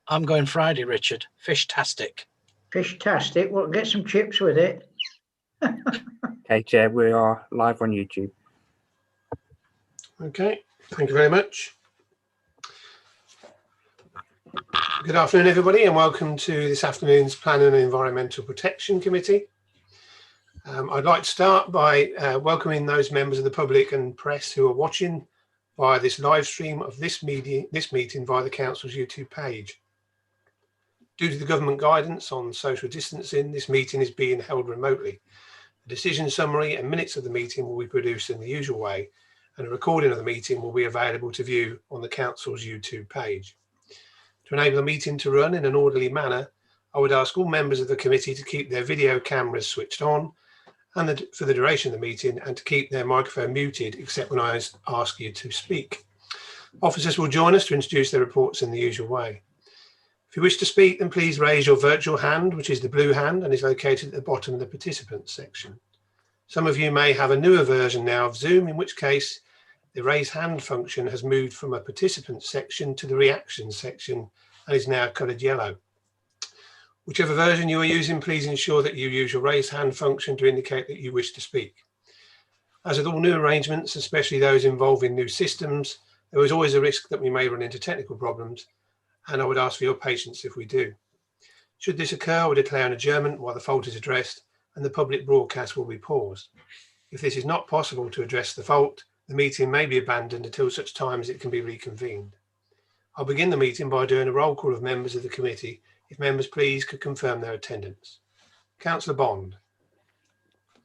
I'm going Friday, Richard. Fish-tastic. Fish-tastic. Well, get some chips with it. Okay, Chair, we are live on YouTube. Okay, thank you very much. Good afternoon, everybody, and welcome to this afternoon's Planning and Environmental Protection Committee. I'd like to start by welcoming those members of the public and press who are watching via this live stream of this meeting via the Council's YouTube page. Due to the government guidance on social distancing, this meeting is being held remotely. A decision summary and minutes of the meeting will be produced in the usual way, and a recording of the meeting will be available to view on the Council's YouTube page. To enable the meeting to run in an orderly manner, I would ask all members of the committee to keep their video cameras switched on and for the duration of the meeting, and to keep their microphone muted except when I ask you to speak. Officers will join us to introduce their reports in the usual way. If you wish to speak, then please raise your virtual hand, which is the blue hand and is located at the bottom of the participants section. Some of you may have a newer version now of Zoom, in which case the raise hand function has moved from a participants section to the reactions section and is now coloured yellow. Whichever version you are using, please ensure that you use your raise hand function to indicate that you wish to speak. As with all new arrangements, especially those involving new systems, there is always a risk that we may run into technical problems, and I would ask for your patience if we do. Should this occur, I will declare an adjournment while the fault is addressed, and the public broadcast will be paused. If this is not possible to address the fault, the meeting may be abandoned until such time as it can be reconvened. I'll begin the meeting by doing a roll call of members of the committee. If members please could confirm their attendance. Councillor Bond.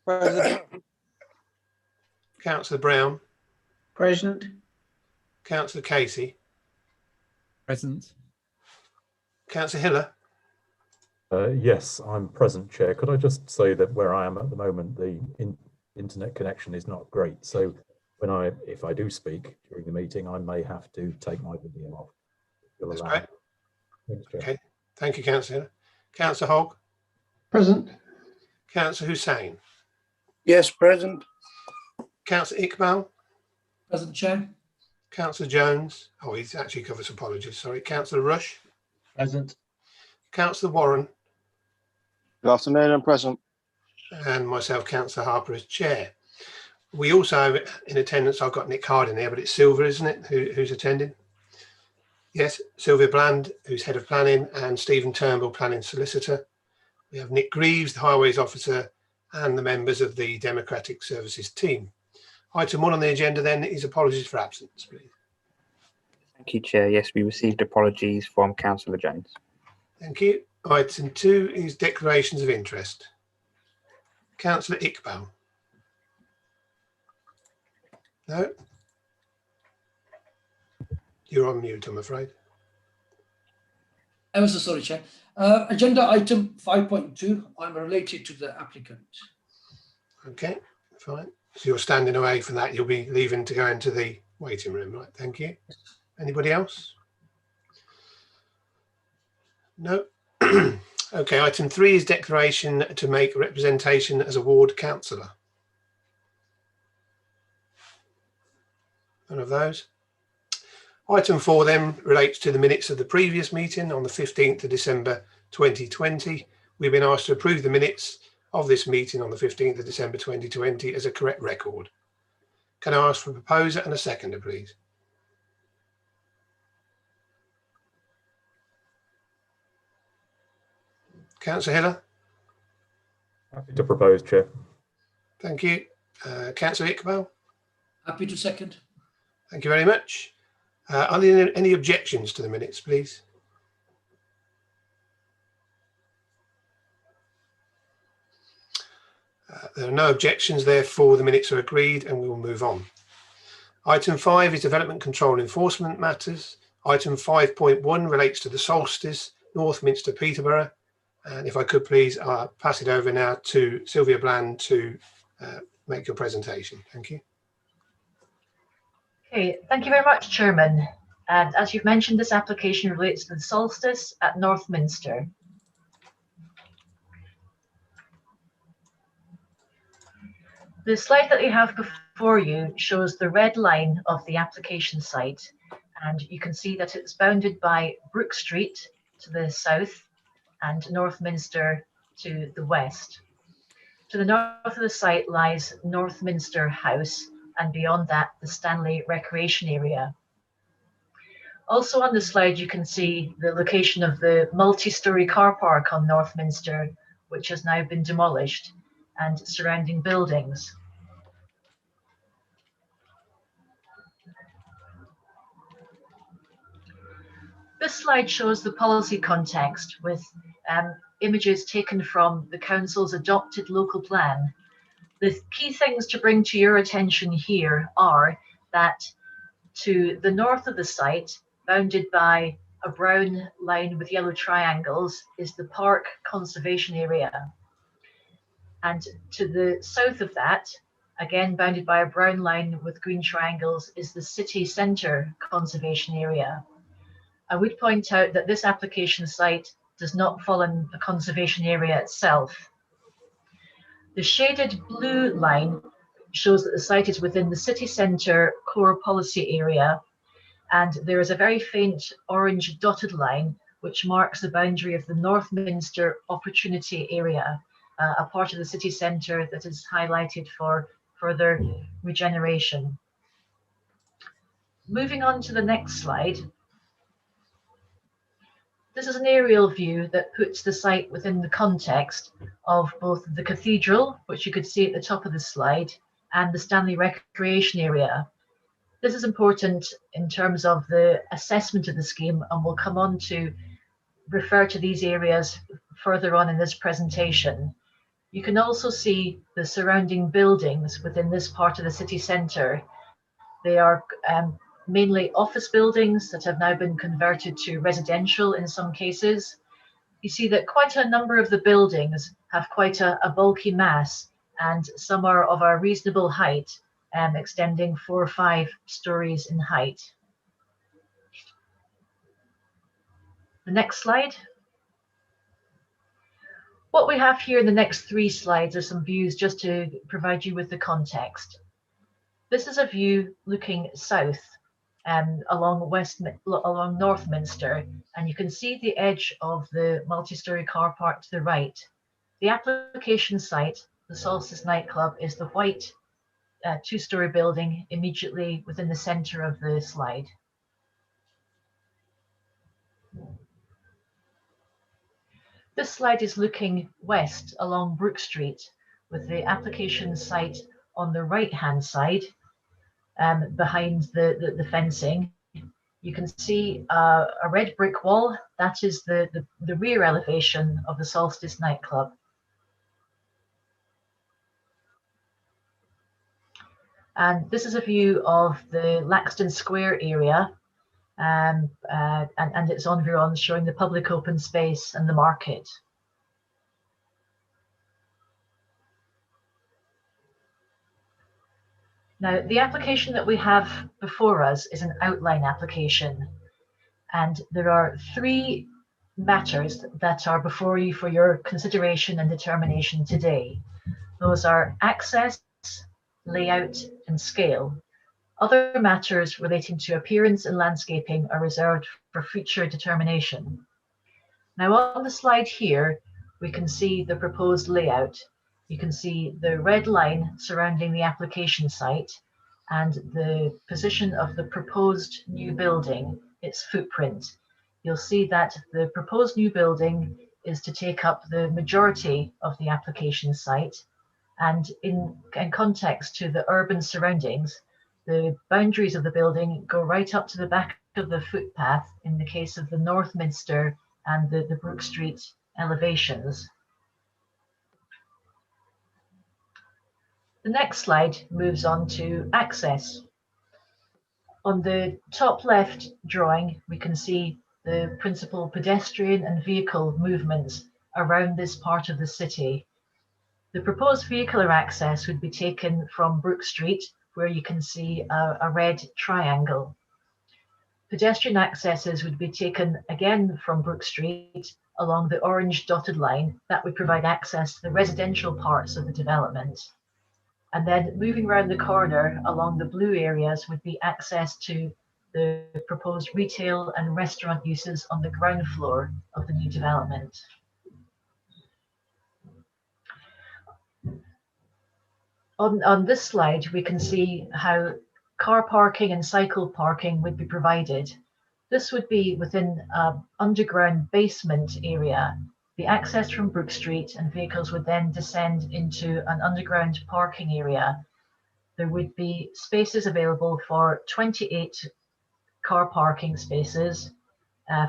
Present. Councillor Brown. Present. Councillor Casey. Present. Councillor Hiller. Yes, I'm present, Chair. Could I just say that where I am at the moment, the internet connection is not great. So if I do speak during the meeting, I may have to take my video off. That's great. Thanks, Chair. Okay, thank you, Councillor. Councillor Hogg. Present. Councillor Hussain. Yes, present. Councillor Iqbal. Present, Chair. Councillor Jones. Oh, he's actually covered some apologies. Sorry. Councillor Rush. Present. Councillor Warren. Good afternoon, I'm present. And myself, Councillor Harper, as chair. We also have in attendance, I've got Nick Harding here, but it's Sylvia, isn't it, who's attending? Yes, Sylvia Bland, who's head of planning, and Stephen Turnbull, planning solicitor. We have Nick Greaves, the highways officer, and the members of the Democratic Services team. Item 1 on the agenda then is apologies for absence, please. Thank you, Chair. Yes, we received apologies from Councillor Jones. Thank you. Item 2 is declarations of interest. Councillor Iqbal. No? You're on mute, I'm afraid. Ever so sorry, Chair. Agenda item 5.2, I'm related to the applicant. Okay, fine. So you're standing away from that. You'll be leaving to go into the waiting room, right? Thank you. Anybody else? No. Okay, item 3 is declaration to make representation as a ward councillor. None of those. Item 4 then relates to the minutes of the previous meeting on the 15th of December 2020. We've been asked to approve the minutes of this meeting on the 15th of December 2020 as a correct record. Can I ask for a proposer and a seconder, please? Councillor Hiller. Happy to propose, Chair. Thank you. Councillor Iqbal. Happy to second. Thank you very much. Are there any objections to the minutes, please? There are no objections, therefore the minutes are agreed and we will move on. Item 5 is development control enforcement matters. Item 5.1 relates to the solstice, Northminster, Peterborough. And if I could please pass it over now to Sylvia Bland to make your presentation. Thank you. Okay, thank you very much, Chairman. And as you've mentioned, this application relates to the solstice at Northminster. The slide that you have before you shows the red line of the application site, And you can see that it's bounded by Brook Street to the south and Northminster to the west. To the north of the site lies Northminster House, and beyond that, the Stanley Recreation Area. Also on the slide, you can see the location of the multi-storey car park on Northminster, which has now been demolished, and surrounding buildings. This slide shows the policy context with images taken from the Council's adopted local plan. The key things to bring to your attention here are that to the north of the site, bounded by a brown line with yellow triangles, is the park conservation area. And to the south of that, again bounded by a brown line with green triangles, is the city centre conservation area. I would point out that this application site does not fall in a conservation area itself. The shaded blue line shows that the site is within the city centre core policy area, and there is a very faint orange dotted line which marks the boundary of the Northminster opportunity area, a part of the city centre that is highlighted for further regeneration. Moving on to the next slide. This is an aerial view that puts the site within the context of both the Cathedral, which you could see at the top of the slide, and the Stanley Recreation Area. This is important in terms of the assessment of the scheme, and we'll come on to refer to these areas further on in this presentation. You can also see the surrounding buildings within this part of the city centre. They are mainly office buildings that have now been converted to residential in some cases. You see that quite a number of the buildings have quite a bulky mass, and some are of a reasonable height, extending 4 or 5 stories in height. The next slide. What we have here in the next 3 slides are some views just to provide you with the context. This is a view looking south along Northminster, and you can see the edge of the multi-storey car park to the right. The application site, the Solstice nightclub, is the white 2-storey building immediately within the centre of the slide. This slide is looking west along Brook Street, with the application site on the right-hand side, behind the fencing. You can see a red brick wall. That is the rear elevation of the Solstice nightclub. And this is a view of the Laxton Square area, and its environs, showing the public open space and the market. Now, the application that we have before us is an outline application, and there are 3 matters that are before you for your consideration and determination today. Those are access, layout, and scale. Other matters relating to appearance and landscaping are reserved for future determination. Now, on the slide here, we can see the proposed layout. You can see the red line surrounding the application site and the position of the proposed new building, its footprint. You'll see that the proposed new building is to take up the majority of the application site, and in context to the urban surroundings, the boundaries of the building go right up to the back of the footpath in the case of the Northminster and the Brook Street elevations. The next slide moves on to access. On the top left drawing, we can see the principal pedestrian and vehicle movements around this part of the city. The proposed vehicular access would be taken from Brook Street, where you can see a red triangle. Pedestrian accesses would be taken again from Brook Street along the orange dotted line. That would provide access to the residential parts of the development. And then moving around the corner along the blue areas would be access to the proposed retail and restaurant uses on the ground floor of the new development. On this slide, we can see how car parking and cycle parking would be provided. This would be within an underground basement area, be accessed from Brook Street, and vehicles would then descend into an underground parking area. There would be spaces available for 28 car parking spaces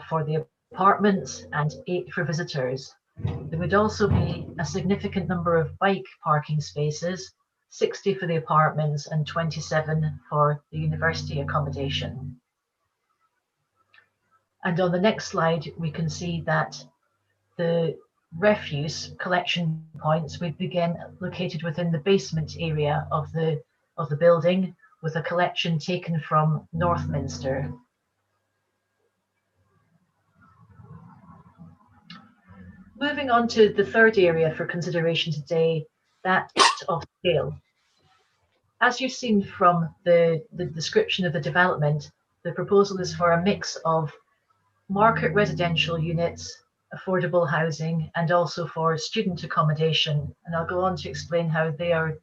for the apartments and 8 for visitors. There would also be a significant number of bike parking spaces, 60 for the apartments and 27 for the university accommodation. And on the next slide, we can see that the refuse collection points would begin located within the basement area of the building, with a collection taken from Northminster. Moving on to the third area for consideration today, that of scale. As you've seen from the description of the development, the proposal is for a mix of market residential units, affordable housing, and also for student accommodation. And I'll go on to explain how they are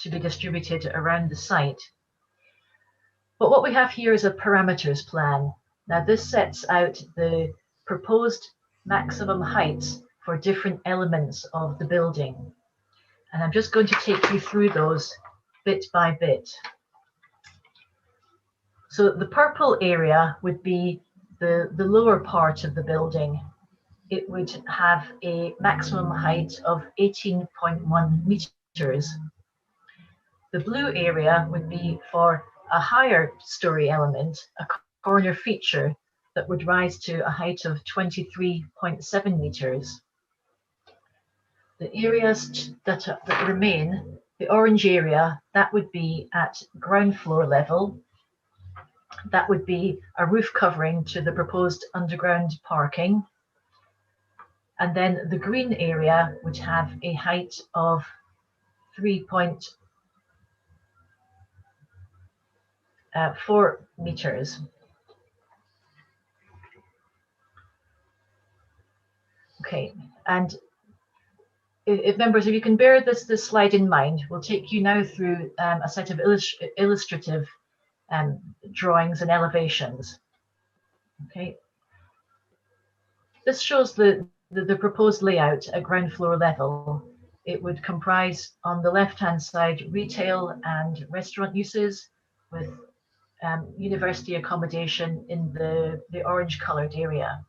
to be distributed around the site. But what we have here is a parameters plan. Now this sets out the proposed maximum heights for different elements of the building. And I'm just going to take you through those bit by bit. So the purple area would be the lower part of the building. It would have a maximum height of 18.1 meters. The blue area would be for a higher story element, a corner feature that would rise to a height of 23.7 meters. The areas that remain, the orange area, that would be at ground floor level. That would be a roof covering to the proposed underground parking. And then the green area would have a height of 3.4 meters. Okay, and if members, if you can bear this slide in mind, we'll take you now through a set of illustrative drawings and elevations. Okay, this shows the proposed layout at ground floor level. It would comprise, on the left-hand side, retail and restaurant uses, with university accommodation in the orange-coloured area.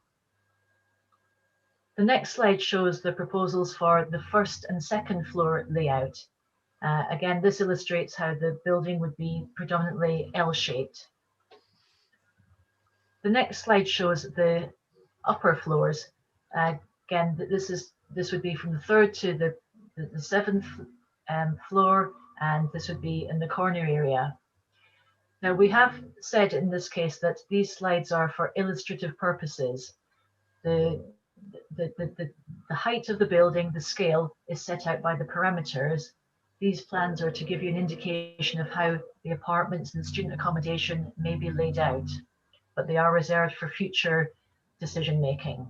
The next slide shows the proposals for the first and second floor layout. Again, this illustrates how the building would be predominantly L-shaped. The next slide shows the upper floors. Again, this would be from the third to the seventh floor, and this would be in the corner area. Now, we have said in this case that these slides are for illustrative purposes. The height of the building, the scale, is set out by the parameters. These plans are to give you an indication of how the apartments and student accommodation may be laid out, but they are reserved for future decision making.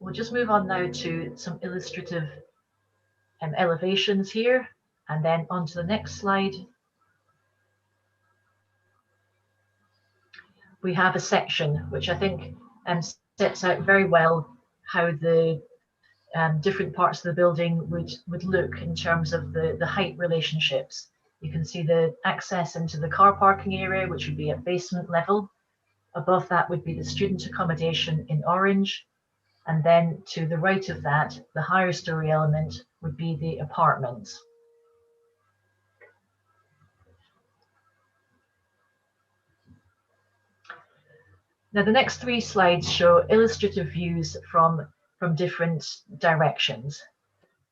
We'll just move on now to some illustrative elevations here, and then on to the next slide. We have a section which I think sets out very well how the different parts of the building would look in terms of the height relationships. You can see the access into the car parking area, which would be at basement level. Above that would be the student accommodation in orange. And then to the right of that, the higher story element would be the apartments. Now, the next 3 slides show illustrative views from different directions.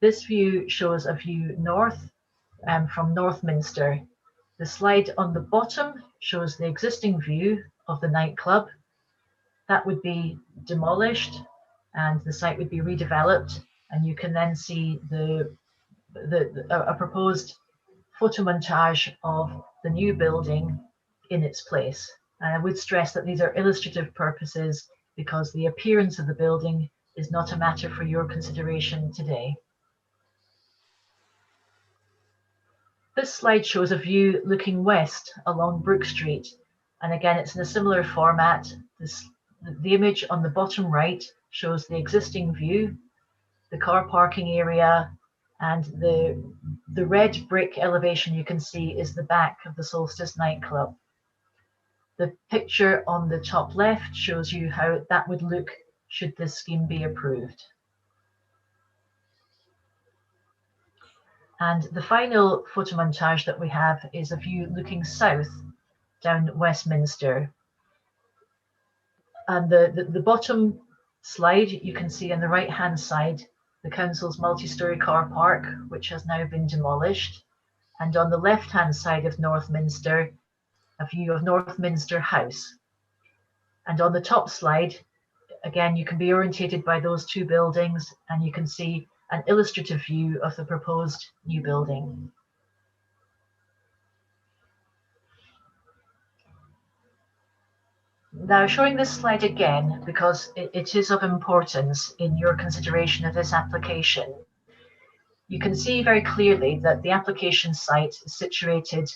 This view shows a view north from Northminster. The slide on the bottom shows the existing view of the nightclub. That would be demolished and the site would be redeveloped, and you can then see a proposed photo montage of the new building in its place. And I would stress that these are illustrative purposes because the appearance of the building is not a matter for your consideration today. This slide shows a view looking west along Brook Street. And again, it's in a similar format. The image on the bottom right shows the existing view, the car parking area, and the red brick elevation you can see is the back of the Solstice nightclub. The picture on the top left shows you how that would look should this scheme be approved. And the final photo montage that we have is a view looking south down Westminster. And the bottom slide, you can see on the right-hand side, the council's multi-storey car park, which has now been demolished. And on the left-hand side of Northminster, a view of Northminster House. And on the top slide, again, you can be orientated by those two buildings and you can see an illustrative view of the proposed new building. Now, showing this slide again, because it is of importance in your consideration of this application, you can see very clearly that the application site is situated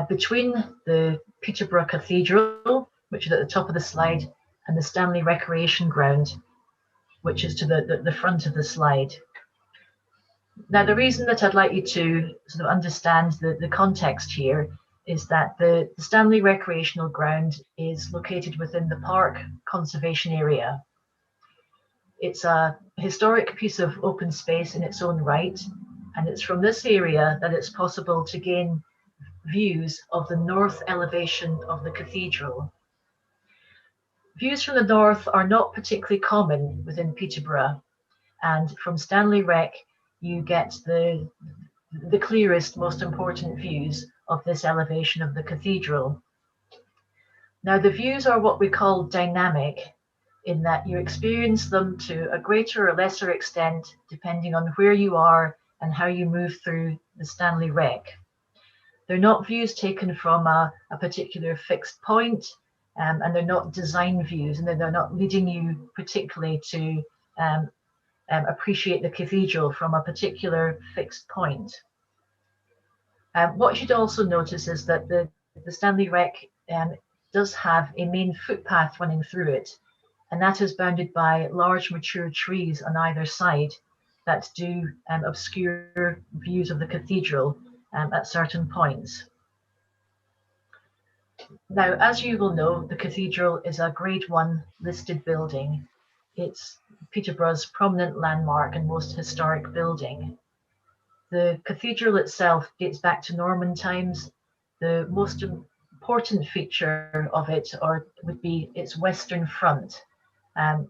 between the Peterborough Cathedral, which is at the top of the slide, and the Stanley Recreation Ground, which is to the front of the slide. Now, the reason that I'd like you to sort of understand the context here is that the Stanley Recreational Ground is located within the park conservation area. It's a historic piece of open space in its own right, and it's from this area that it's possible to gain views of the north elevation of the cathedral. Views from the north are not particularly common within Peterborough, and from Stanley Rec you get the clearest, most important views of this elevation of the cathedral. Now, the views are what we call dynamic, in that you experience them to a greater or lesser extent depending on where you are and how you move through the Stanley Rec. They're not views taken from a particular fixed point, and they're not design views, and they're not leading you particularly to appreciate the cathedral from a particular fixed point. What you should also notice is that the Stanley Rec does have a main footpath running through it, and that is bounded by large mature trees on either side that do obscure views of the cathedral at certain points. Now, as you will know, the cathedral is a Grade 1 listed building. It's Peterborough's prominent landmark and most historic building. The cathedral itself dates back to Norman times. The most important feature of it would be its western front.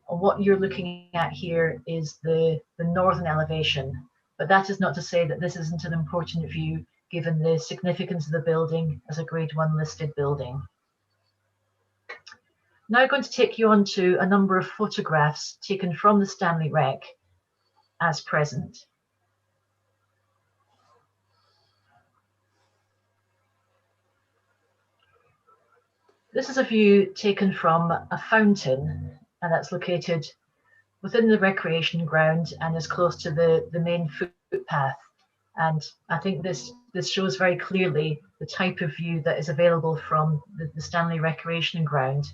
What you're looking at here is the northern elevation, but that is not to say that this isn't an important view given the significance of the building as a Grade 1 listed building. Now I'm going to take you on to a number of photographs taken from the Stanley Rec as present. This is a view taken from a fountain, and that's located within the recreation ground and is close to the main footpath. And I think this shows very clearly the type of view that is available from the Stanley Recreation Ground.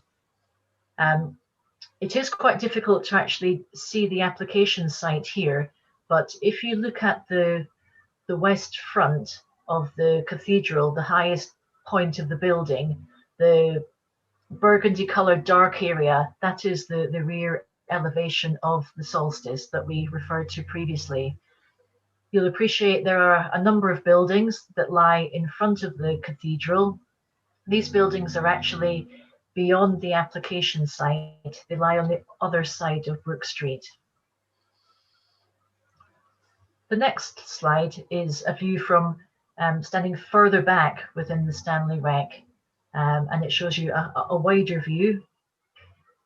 It is quite difficult to actually see the application site here, but if you look at the west front of the cathedral, the highest point of the building, the burgundy coloured dark area, that is the rear elevation of the solstice that we referred to previously. You'll appreciate there are a number of buildings that lie in front of the cathedral. These buildings are actually beyond the application site. They lie on the other side of Brook Street. The next slide is a view from standing further back within the Stanley Rec, and it shows you a wider view.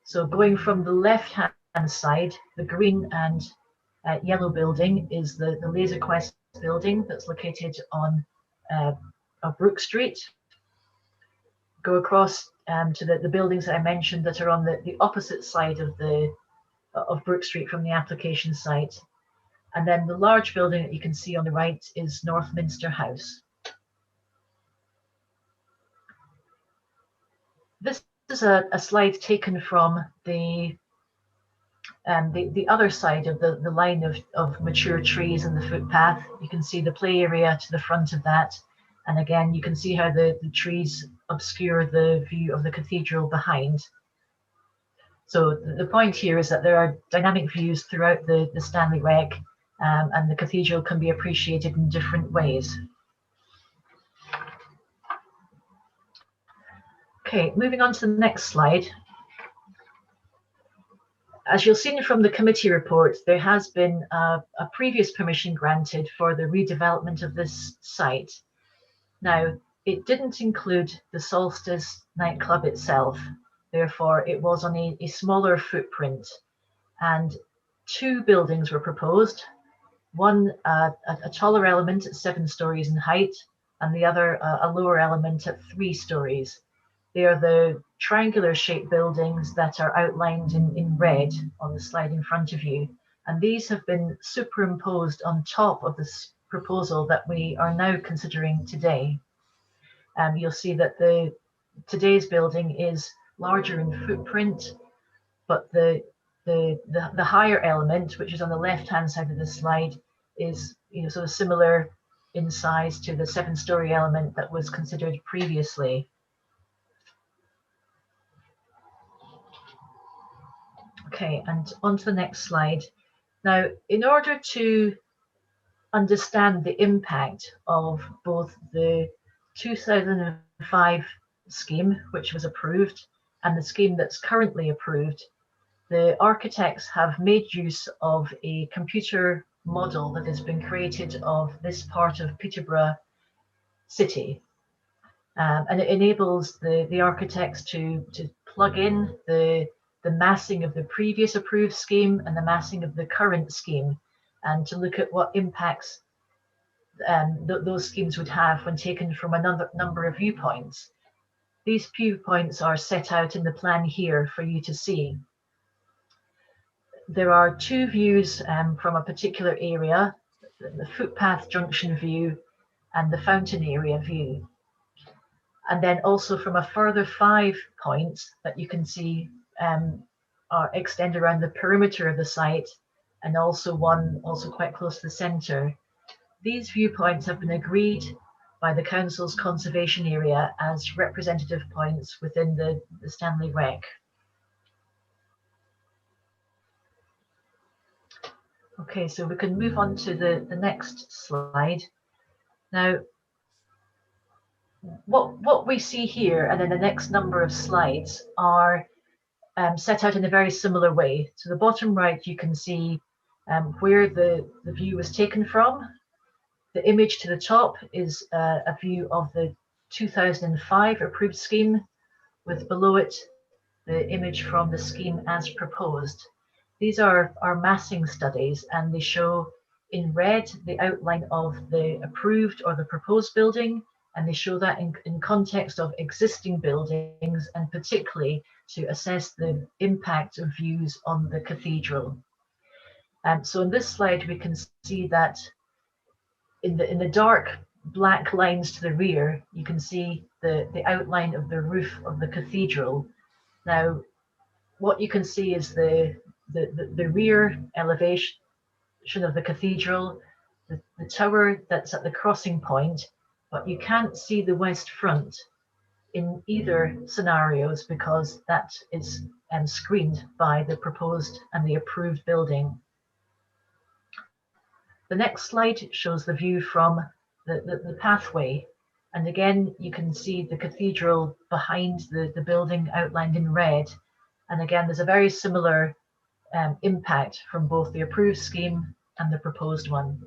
So going from the left-hand side, the green and yellow building is the Laser Quest building that's located on Brook Street. Go across to the buildings that I mentioned that are on the opposite side of Brook Street from the application site. And then the large building that you can see on the right is Northminster House. This is a slide taken from the other side of the line of mature trees and the footpath. You can see the play area to the front of that. And again, you can see how the trees obscure the view of the cathedral behind. So the point here is that there are dynamic views throughout the Stanley Wreck, and the cathedral can be appreciated in different ways. Okay, moving on to the next slide. As you'll see from the committee report, there has been a previous permission granted for the redevelopment of this site. Now, it didn't include the Solstice nightclub itself, therefore it was on a smaller footprint, and 2 buildings were proposed. One, a taller element at 7 stories in height, and the other, a lower element at 3 stories. They are the triangular shaped buildings that are outlined in red on the slide in front of you. And these have been superimposed on top of this proposal that we are now considering today. You'll see that today's building is larger in footprint, but the higher element, which is on the left-hand side of the slide, is sort of similar in size to the 7-story element that was considered previously. Okay, and on to the next slide. Now, in order to understand the impact of both the 2005 scheme, which was approved, and the scheme that's currently approved, the architects have made use of a computer model that has been created of this part of Peterborough City. And it enables the architects to plug in the massing of the previous approved scheme and the massing of the current scheme, and to look at what impacts those schemes would have when taken from a number of viewpoints. These viewpoints are set out in the plan here for you to see. There are 2 views from a particular area, the footpath junction view and the fountain area view. And then also from a further 5 points that you can see extend around the perimeter of the site, and also one also quite close to the centre. These viewpoints have been agreed by the council's conservation area as representative points within the Stanley Wreck. Okay, so we can move on to the next slide. Now, what we see here and in the next number of slides are set out in a very similar way. So the bottom right, you can see where the view was taken from. The image to the top is a view of the 2005 approved scheme, with below it the image from the scheme as proposed. These are massing studies, and they show in red the outline of the approved or the proposed building, and they show that in context of existing buildings, and particularly to assess the impact of views on the cathedral. So in this slide, we can see that in the dark black lines to the rear, you can see the outline of the roof of the cathedral. Now, what you can see is the rear elevation of the cathedral, the tower that's at the crossing point, but you can't see the west front in either scenarios because that is screened by the proposed and the approved building. The next slide shows the view from the pathway, and again you can see the cathedral behind the building outlined in red, and again there's a very similar impact from both the approved scheme and the proposed one.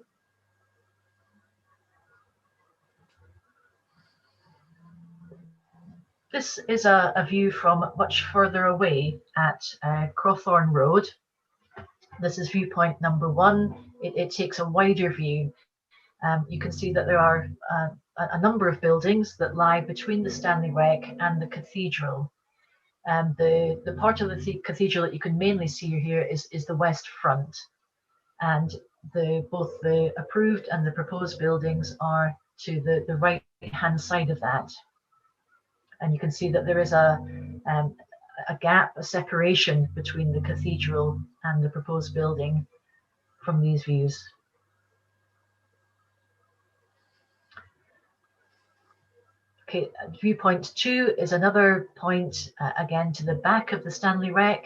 This is a view from much further away at Crowthorne Road. This is viewpoint number 1. It takes a wider view, You can see that there are a number of buildings that lie between the Stanley Wreck and the Cathedral. The part of the Cathedral that you can mainly see here is the west front, and both the approved and the proposed buildings are to the right hand side of that. And you can see that there is a gap, a separation between the Cathedral and the proposed building from these views. Okay, viewpoint 2 is another point, again, to the back of the Stanley Wreck.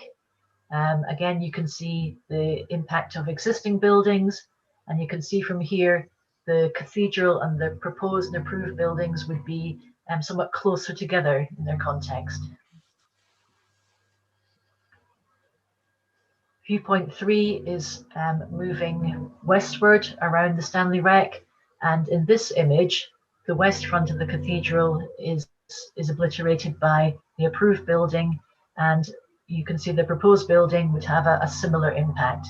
Again, you can see the impact of existing buildings, and you can see from here the Cathedral and the proposed and approved buildings would be somewhat closer together in their context. Viewpoint 3 is moving westward around the Stanley Wreck, and in this image, the west front of the Cathedral is obliterated by the approved building, and you can see the proposed building would have a similar impact.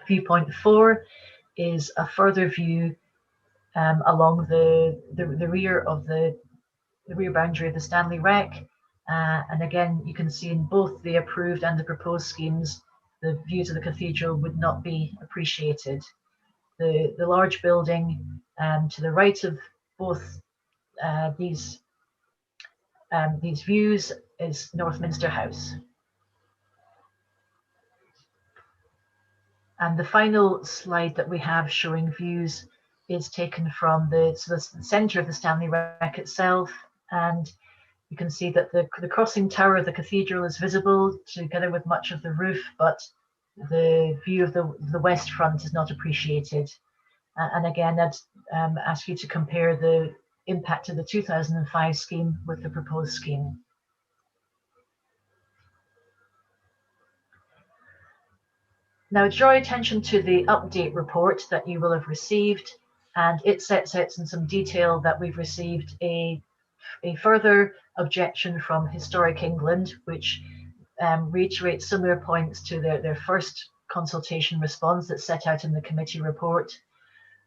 Viewpoint 4 is a further view along the rear of the rear boundary of the Stanley Wreck. And again, you can see in both the approved and the proposed schemes, the views of the Cathedral would not be appreciated. The large building to the right of both these views is Northminster House. And the final slide that we have showing views is taken from the centre of the Stanley Wreck itself, and you can see that the crossing tower of the Cathedral is visible together with much of the roof, but the view of the west front is not appreciated. And again, I'd ask you to compare the impact of the 2005 scheme with the proposed scheme. Now, draw attention to the update report that you will have received, and it sets out in some detail that we've received a further objection from Historic England, which reiterates similar points to their first consultation response that's set out in the committee report.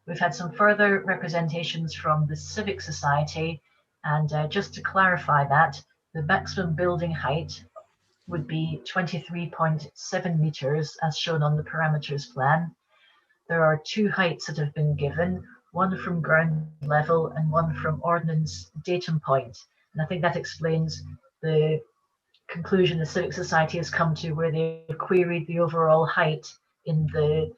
We've had some further representations from the Civic Society, and just to clarify that, the maximum building height would be 23.7 metres as shown on the parameters plan. There are two heights that have been given, one from ground level and one from ordnance datum point. And I think that explains the conclusion the Civic Society has come to, where they queried the overall height in the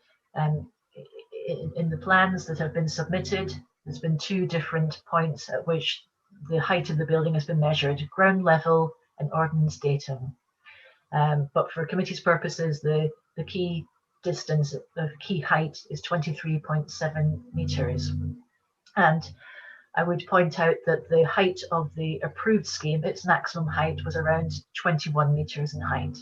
plans that have been submitted. There's been two different points at which the height of the building has been measured, ground level and ordnance datum. But for committee's purposes, the key distance, the key height is 23.7 metres. And I would point out that the height of the approved scheme, its maximum height was around 21 metres in height.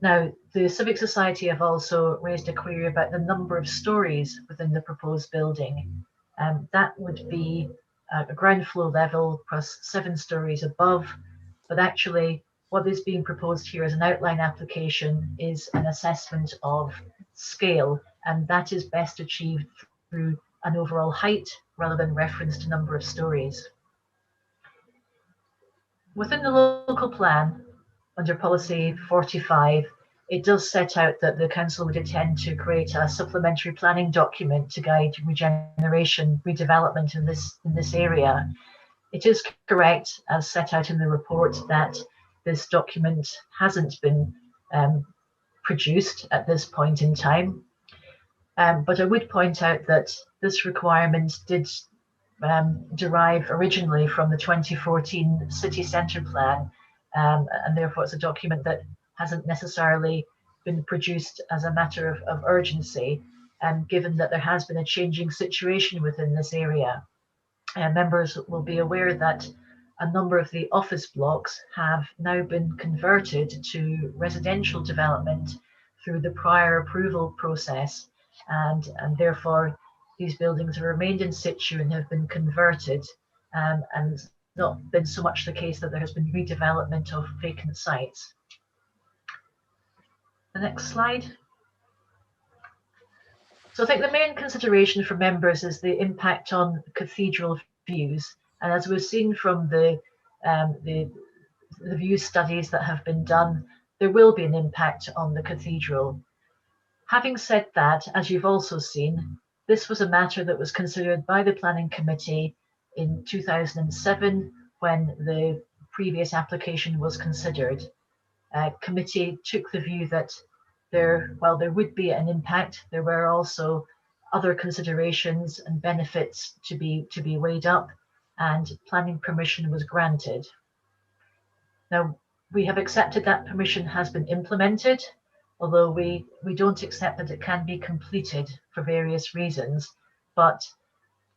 Now, the Civic Society have also raised a query about the number of stories within the proposed building. That would be a ground floor level plus 7 stories above, but actually what is being proposed here as an outline application is an assessment of scale, and that is best achieved through an overall height rather than reference to number of stories. Within the local plan, under policy 45, it does set out that the council would intend to create a supplementary planning document to guide regeneration, redevelopment in this area. It is correct, as set out in the report, that this document hasn't been produced at this point in time. But I would point out that this requirement did derive originally from the 2014 city centre plan, and therefore it's a document that hasn't necessarily been produced as a matter of urgency, given that there has been a changing situation within this area. Members will be aware that a number of the office blocks have now been converted to residential development through the prior approval process, and therefore these buildings have remained in situ and have been converted, and not been so much the case that there has been redevelopment of vacant sites. The next slide. So I think the main consideration for members is the impact on cathedral views. And as we've seen from the view studies that have been done, there will be an impact on the cathedral. Having said that, as you've also seen, this was a matter that was considered by the Planning Committee in 2007 when the previous application was considered. Committee took the view that while there would be an impact, there were also other considerations and benefits to be weighed up, and planning permission was granted. Now, we have accepted that permission has been implemented, although we don't accept that it can be completed for various reasons, but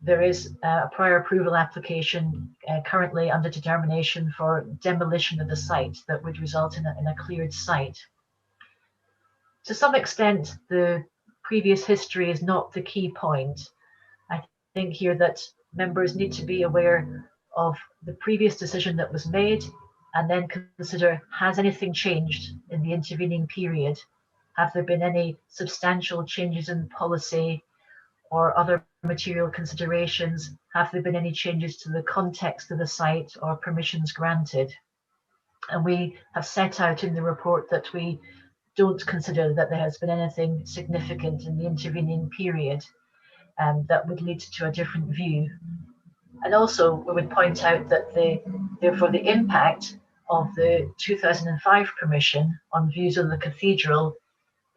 there is a prior approval application currently under determination for demolition of the site that would result in a cleared site. To some extent, the previous history is not the key point. I think here that members need to be aware of the previous decision that was made and then consider, has anything changed in the intervening period? Have there been any substantial changes in policy or other material considerations? Have there been any changes to the context of the site or permissions granted? And we have set out in the report that we don't consider that there has been anything significant in the intervening period that would lead to a different view. And also we would point out that therefore the impact of the 2005 permission on views of the cathedral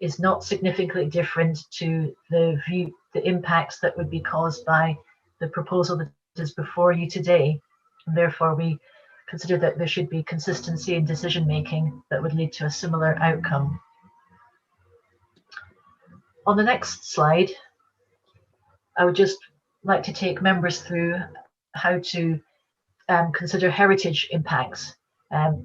is not significantly different to the impacts that would be caused by the proposal that is before you today. And therefore we consider that there should be consistency in decision making that would lead to a similar outcome. On the next slide, I would just like to take members through how to consider heritage impacts,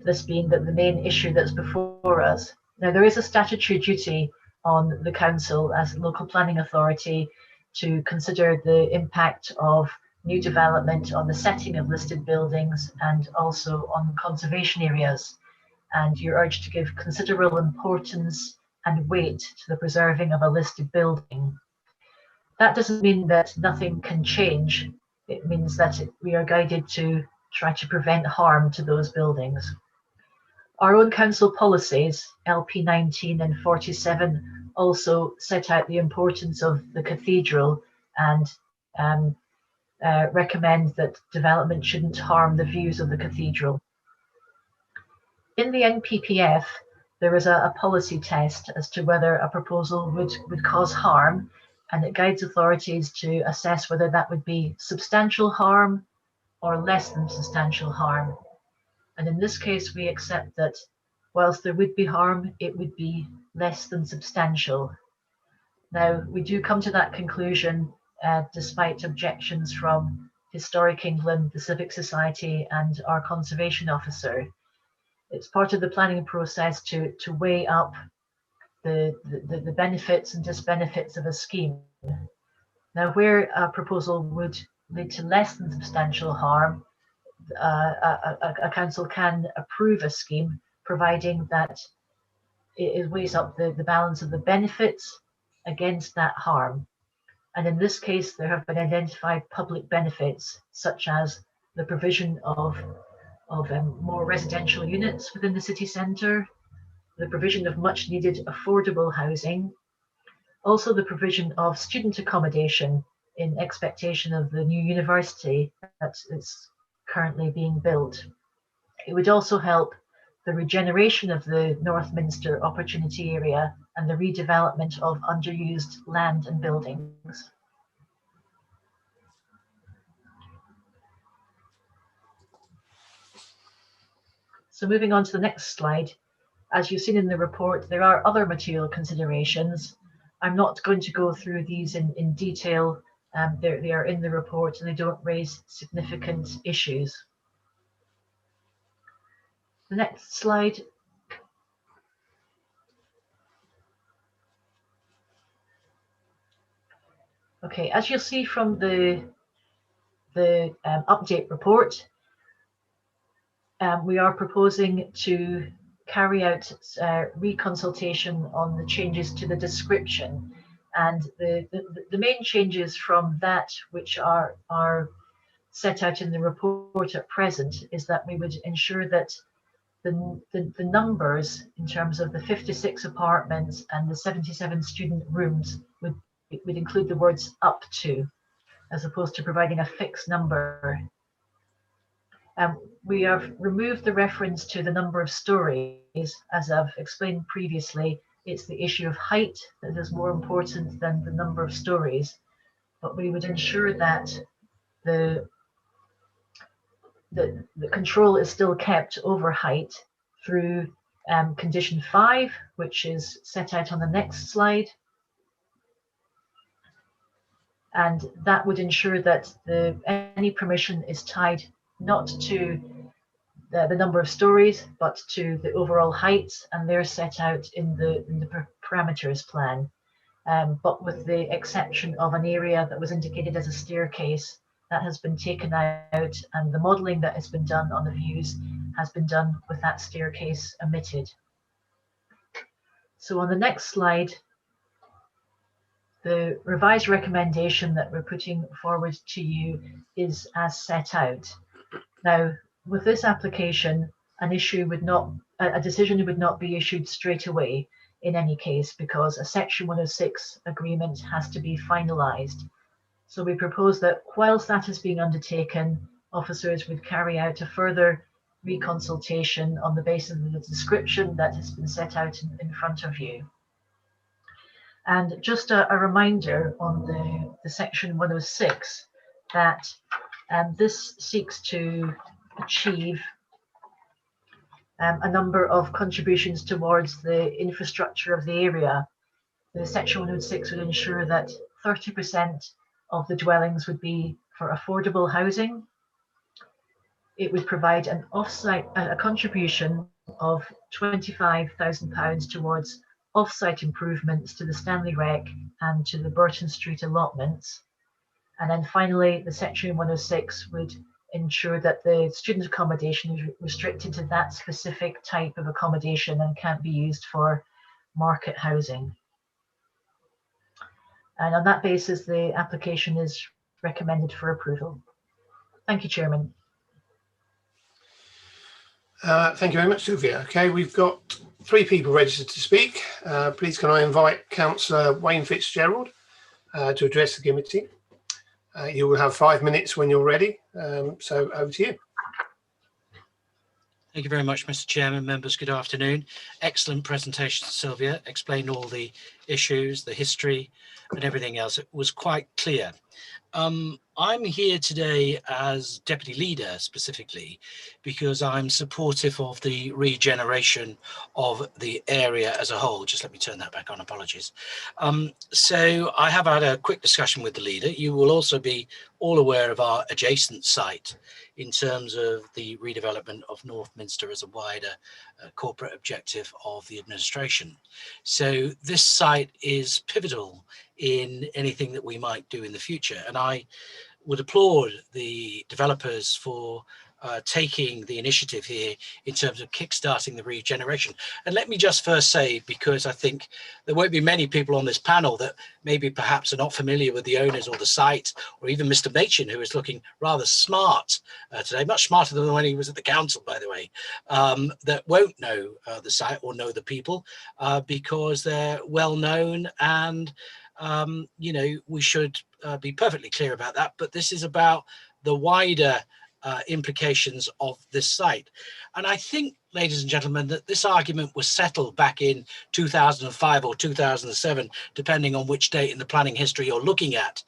this being the main issue that's before us. Now, there is a statutory duty on the council as local planning authority to consider the impact of new development on the setting of listed buildings and also on conservation areas. And you're urged to give considerable importance and weight to the preserving of a listed building. That doesn't mean that nothing can change. It means that we are guided to try to prevent harm to those buildings. Our own council policies, LP 19 and 47, also set out the importance of the cathedral and recommend that development shouldn't harm the views of the cathedral. In the NPPF, there is a policy test as to whether a proposal would cause harm, and it guides authorities to assess whether that would be substantial harm or less than substantial harm. And in this case, we accept that whilst there would be harm, it would be less than substantial. Now, we do come to that conclusion despite objections from Historic England, the Civic Society, and our conservation officer. It's part of the planning process to weigh up the benefits and disbenefits of a scheme. Now, where a proposal would lead to less than substantial harm, a council can approve a scheme, providing that it weighs up the balance of the benefits against that harm. And in this case, there have been identified public benefits, such as the provision of more residential units within the city centre, the provision of much needed affordable housing, also the provision of student accommodation in expectation of the new university that is currently being built. It would also help the regeneration of the Northminster opportunity area and the redevelopment of underused land and buildings. So moving on to the next slide, as you've seen in the report, there are other material considerations. I'm not going to go through these in detail. They are in the report and they don't raise significant issues. The next slide. Okay, as you'll see from the update report, we are proposing to carry out re-consultation on the changes to the description. And the main changes from that, which are set out in the report at present, is that we would ensure that the numbers in terms of the 56 apartments and the 77 student rooms would include the words up to, as opposed to providing a fixed number. We have removed the reference to the number of stories. As I've explained previously, it's the issue of height that is more important than the number of stories. But we would ensure that the control is still kept over height through condition 5, which is set out on the next slide. And that would ensure that any permission is tied not to the number of stories, but to the overall heights, and they're set out in the parameters plan. But with the exception of an area that was indicated as a staircase, that has been taken out, and the modelling that has been done on the views has been done with that staircase omitted. So on the next slide, the revised recommendation that we're putting forward to you is as set out. Now, with this application, a decision would not be issued straight away in any case, because a Section 106 agreement has to be finalised. So we propose that whilst that is being undertaken, officers would carry out a further re-consultation on the basis of the description that has been set out in front of you. And just a reminder on the Section 106 that this seeks to achieve a number of contributions towards the infrastructure of the area. The Section 106 would ensure that 30% of the dwellings would be for affordable housing. It would provide an a contribution of £25,000 towards off-site improvements to the Stanley Rec and to the Burton Street allotments. And then finally, the Section 106 would ensure that the student accommodation is restricted to that specific type of accommodation and can't be used for market housing. And on that basis, the application is recommended for approval. Thank you, Chairman. Thank you very much, Sylvia. Okay, we've got 3 people registered to speak. Please can I invite Councillor Wayne Fitzgerald to address the committee. You will have 5 minutes when you're ready. So over to you. Thank you very much, Mr. Chairman. Members, good afternoon. Excellent presentation, Sylvia. Explained all the issues, the history and everything else. It was quite clear. I'm here today as Deputy Leader specifically because I'm supportive of the regeneration of the area as a whole. Just let me turn that back on, apologies. So I have had a quick discussion with the Leader. You will also be all aware of our adjacent site in terms of the redevelopment of Northminster as a wider corporate objective of the administration. So this site is pivotal in anything that we might do in the future. And I would applaud the developers for taking the initiative here in terms of kickstarting the regeneration. And let me just first say, because I think there won't be many people on this panel that maybe perhaps are not familiar with the owners or the site, or even Mr. Machin, who is looking rather smart today, much smarter than when he was at the council, by the way, that won't know the site or know the people because they're well known, and you know, we should be perfectly clear about that. But this is about the wider implications of this site. And I think, ladies and gentlemen, that this argument was settled back in 2005 or 2007, depending on which date in the planning history you're looking at,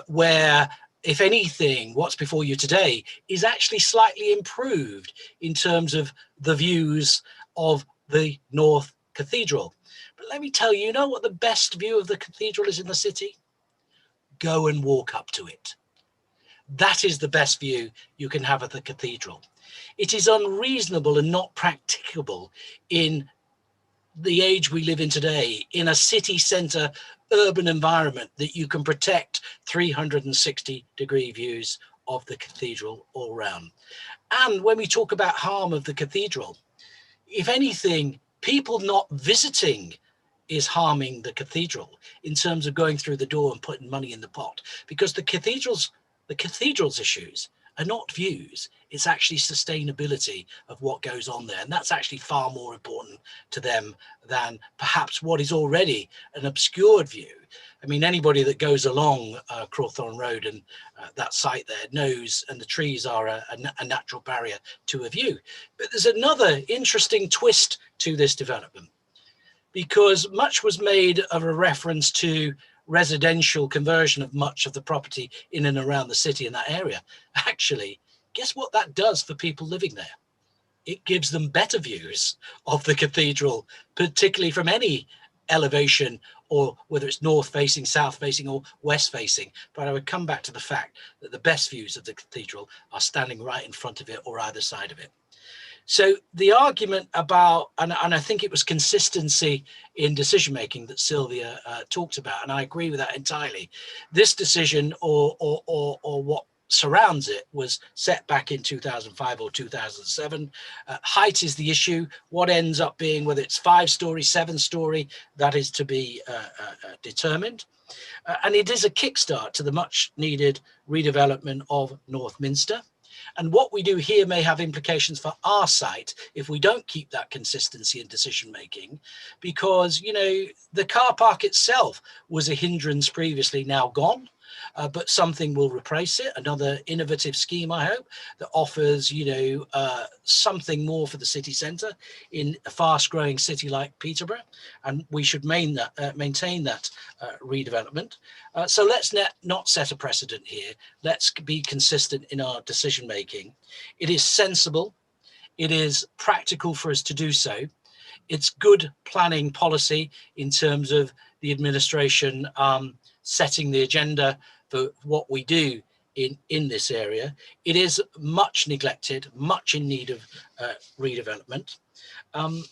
where, if anything, what's before you today is actually slightly improved in terms of the views of the North Cathedral. But let me tell you, you know what the best view of the cathedral is in the city? Go and walk up to it. That is the best view you can have of the cathedral. It is unreasonable and not practicable in the age we live in today, in a city centre urban environment, that you can protect 360-degree views of the cathedral all round. And when we talk about harm of the cathedral, if anything, people not visiting is harming the cathedral in terms of going through the door and putting money in the pot, because the cathedral's issues are not views, it's actually sustainability of what goes on there. And that's actually far more important to them than perhaps what is already an obscured view. I mean, anybody that goes along Crawthorne Road and that site there knows, and the trees are a natural barrier to a view. But there's another interesting twist to this development, because much was made of a reference to residential conversion of much of the property in and around the city in that area. Actually, guess what that does for people living there? It gives them better views of the cathedral, particularly from any elevation, or whether it's north facing, south facing, or west facing. But I would come back to the fact that the best views of the cathedral are standing right in front of it or either side of it. So the argument about, and I think it was consistency in decision making that Sylvia talked about, and I agree with that entirely. This decision or what surrounds it was set back in 2005 or 2007. Height is the issue. What ends up being, whether it's 5-story, 7-story, that is to be determined. And it is a kickstart to the much needed redevelopment of Northminster. And what we do here may have implications for our site if we don't keep that consistency in decision making, because, you know, the car park itself was a hindrance previously, now gone. But something will replace it, another innovative scheme, I hope, that offers, you know, something more for the city centre in a fast-growing city like Peterborough, and we should maintain that redevelopment. So let's not set a precedent here. Let's be consistent in our decision-making. It is sensible. It is practical for us to do so. It's good planning policy in terms of the administration setting the agenda for what we do in this area. It is much neglected, much in need of redevelopment.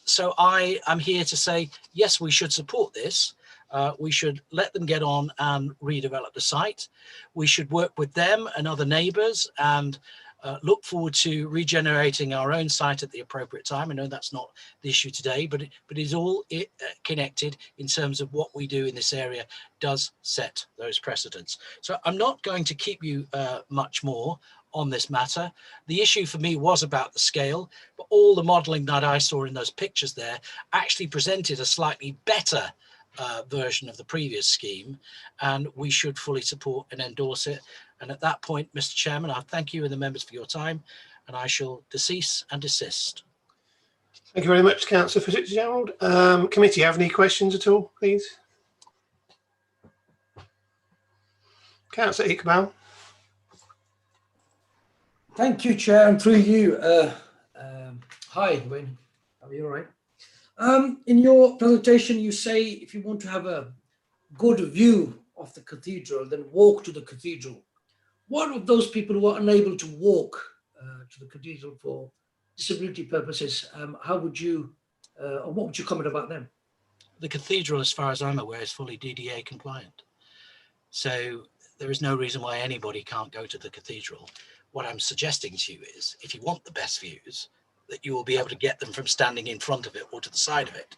So I am here to say, yes, we should support this. We should let them get on and redevelop the site. We should work with them and other neighbours and look forward to regenerating our own site at the appropriate time. I know that's not the issue today, but it is all connected in terms of what we do in this area does set those precedents. So I'm not going to keep you much more on this matter. The issue for me was about the scale, but all the modelling that I saw in those pictures there actually presented a slightly better version of the previous scheme, and we should fully support and endorse it. And at that point, Mr. Chairman, I thank you and the members for your time, and I shall cease and desist. Thank you very much, Councillor Fitzgerald. Committee, have any questions at all, please? Councillor Iqbal. Thank you, Chair, and through you. Hi, Wayne. Are you all right? In your presentation, you say if you want to have a good view of the cathedral, then walk to the cathedral. What of those people who are unable to walk to the cathedral for disability purposes? How would you, or what would you comment about them? The cathedral, as far as I'm aware, is fully DDA compliant. So there is no reason why anybody can't go to the cathedral. What I'm suggesting to you is, if you want the best views, that you will be able to get them from standing in front of it or to the side of it.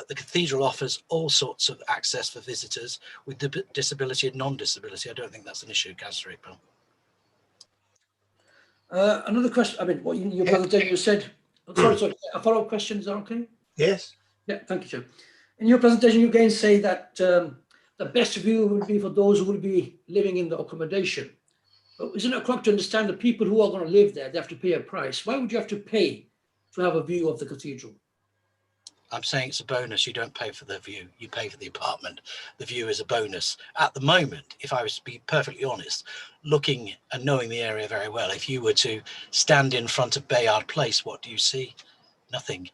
The cathedral offers all sorts of access for visitors with disability and non-disability. I don't think that's an issue, Councillor Iqbal. Another question, I mean, what in your presentation you said, sorry, a follow-up question, is that okay? Yes. Yeah, thank you, Chair. In your presentation, you again say that the best view would be for those who will be living in the accommodation. But isn't it correct to understand the people who are going to live there, they have to pay a price? Why would you have to pay to have a view of the cathedral? I'm saying it's a bonus. You don't pay for the view, you pay for the apartment. The view is a bonus. At the moment, if I was to be perfectly honest, looking and knowing the area very well, if you were to stand in front of Bayard Place, what do you see? Nothing.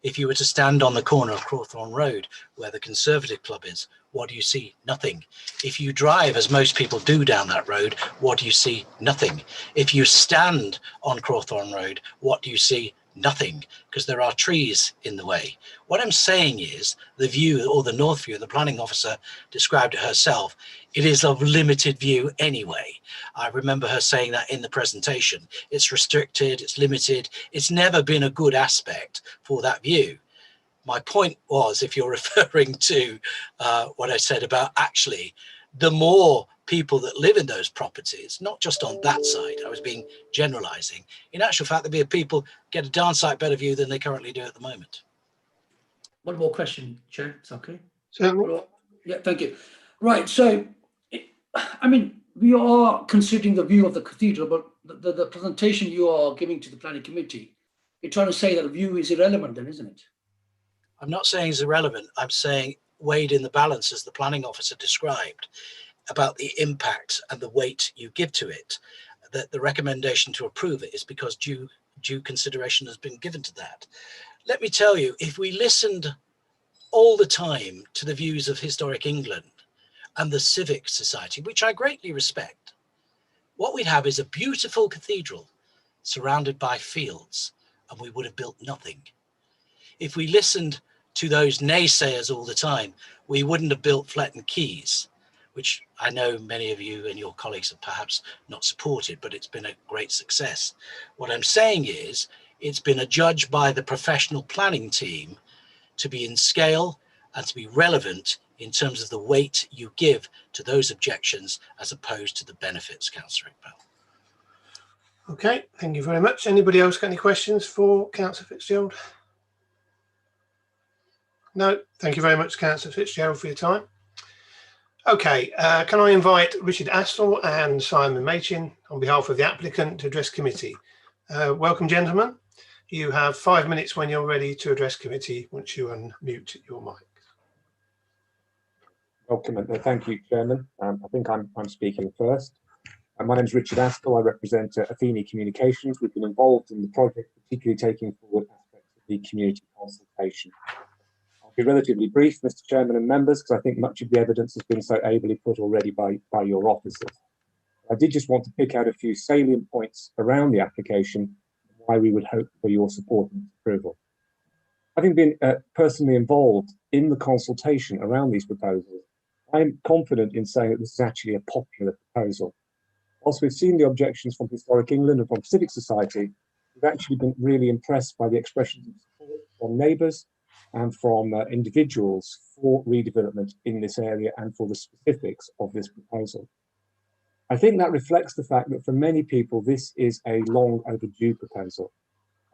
If you were to stand on the corner of Crawthorne Road, where the Conservative Club is, what do you see? Nothing. If you drive, as most people do, down that road, what do you see? Nothing. If you stand on Crawthorne Road, what do you see? Nothing, because there are trees in the way. What I'm saying is the view, or the north view, the planning officer described it herself, it is of limited view anyway. I remember her saying that in the presentation. It's restricted, it's limited, it's never been a good aspect for that view. My point was, if you're referring to what I said about actually the more people that live in those properties, not just on that side, I was being generalizing. In actual fact, there'd be people get a darn sight better view than they currently do at the moment. One more question, Chair. It's okay. Certainly. Yeah, thank you. Right. So, I mean, we are considering the view of the cathedral, but the presentation you are giving to the planning committee, you're trying to say that the view is irrelevant then, isn't it? I'm not saying it's irrelevant. I'm saying weighed in the balance, as the planning officer described, about the impact and the weight you give to it, that the recommendation to approve it is because due consideration has been given to that. Let me tell you, if we listened all the time to the views of Historic England and the Civic Society, which I greatly respect, what we'd have is a beautiful cathedral surrounded by fields, and we would have built nothing. If we listened to those naysayers all the time, we wouldn't have built Fletton Quays, which I know many of you and your colleagues have perhaps not supported, but it's been a great success. What I'm saying is it's been adjudged by the professional planning team to be in scale and to be relevant in terms of the weight you give to those objections as opposed to the benefits, Councillor Iqbal. Okay, thank you very much. Anybody else got any questions for Councillor Fitzgerald? No, thank you very much, Councillor Fitzgerald, for your time. Okay, can I invite Richard Astle and Simon Machin on behalf of the applicant to address committee? Welcome, gentlemen. You have 5 minutes when you're ready to address committee once you unmute your mic. Welcome, and thank you, Chairman. I think I'm speaking first. My name is Richard Astle. I represent Athene Communications. We've been involved in the project, particularly taking forward aspects of the community consultation. I'll be relatively brief, Mr. Chairman and members, because I think much of the evidence has been so ably put already by your officers. I did just want to pick out a few salient points around the application and why we would hope for your support and approval. Having been personally involved in the consultation around these proposals, I'm confident in saying that this is actually a popular proposal. Whilst we've seen the objections from Historic England and from Civic Society, we've actually been really impressed by the expressions of support from neighbours and from individuals for redevelopment in this area and for the specifics of this proposal. I think that reflects the fact that for many people, this is a long overdue proposal.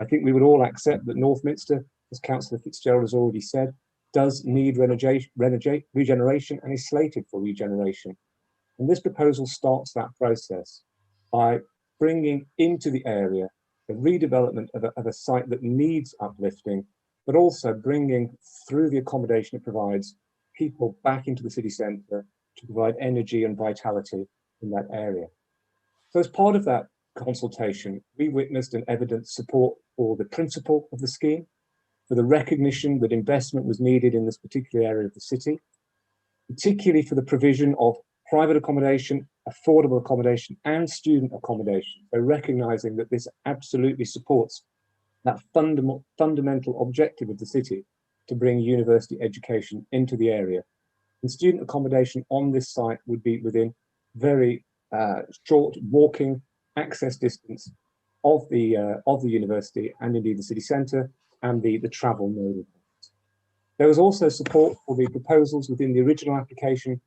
I think we would all accept that Northminster, as Councillor Fitzgerald has already said, does need regeneration and is slated for regeneration. And this proposal starts that process by bringing into the area the redevelopment of a site that needs uplifting, but also bringing, through the accommodation it provides, people back into the city centre to provide energy and vitality in that area. So as part of that consultation, we witnessed and evidenced support for the principle of the scheme, for the recognition that investment was needed in this particular area of the city, particularly for the provision of private accommodation, affordable accommodation, and student accommodation. So recognising that this absolutely supports that fundamental objective of the city to bring university education into the area. And student accommodation on this site would be within very short walking access distance of the university and indeed the city centre and the travel node. There was also support for the proposals within the original application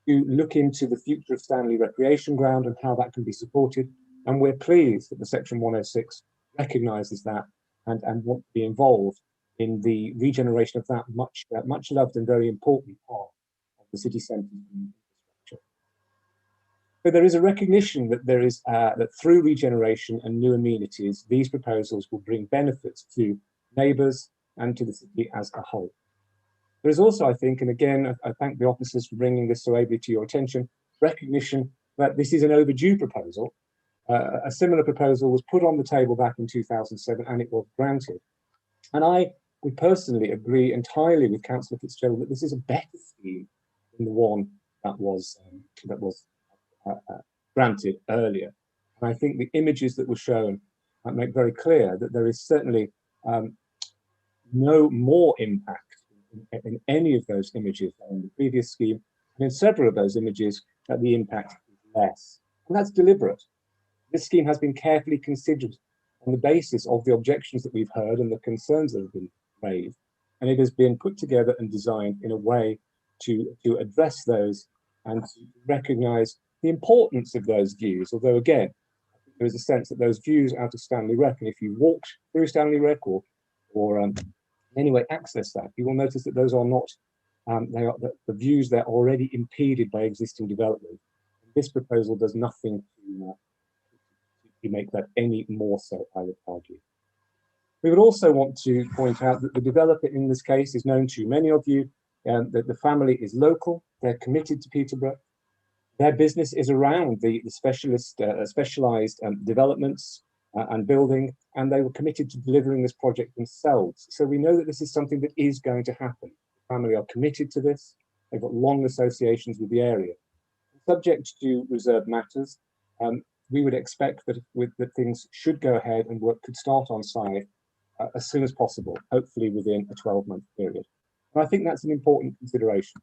to look into the future of Stanley Recreation Ground and how that can be supported. And we're pleased that the Section 106 recognises that and want to be involved in the regeneration of that much loved and very important part of the city centre infrastructure. So there is a recognition that there is that through regeneration and new amenities, these proposals will bring benefits to neighbours and to the city as a whole. There is also, I think, and again, I thank the officers for bringing this so ably to your attention, recognition that this is an overdue proposal. A similar proposal was put on the table back in 2007 and it was granted. And I would personally agree entirely with Councillor Fitzgerald that this is a better scheme than the one that was granted earlier. And I think the images that were shown make very clear that there is certainly no more impact in any of those images than in the previous scheme, and in several of those images that the impact is less. And that's deliberate. This scheme has been carefully considered on the basis of the objections that we've heard and the concerns that have been raised, and it has been put together and designed in a way to address those and to recognise the importance of those views. Although again, there is a sense that those views out of Stanley Wreck, and if you walked through Stanley Wreck or in any way access that, you will notice that those are not, the views that are already impeded by existing development. This proposal does nothing to make that any more so, I would argue. We would also want to point out that the developer in this case is known to many of you, that the family is local, they're committed to Peterborough. Their business is around the specialised developments and building, and they were committed to delivering this project themselves. So we know that this is something that is going to happen. The family are committed to this. They've got long associations with the area. Subject to reserved matters, we would expect that things should go ahead and work could start on site as soon as possible, hopefully within a 12-month period. And I think that's an important consideration.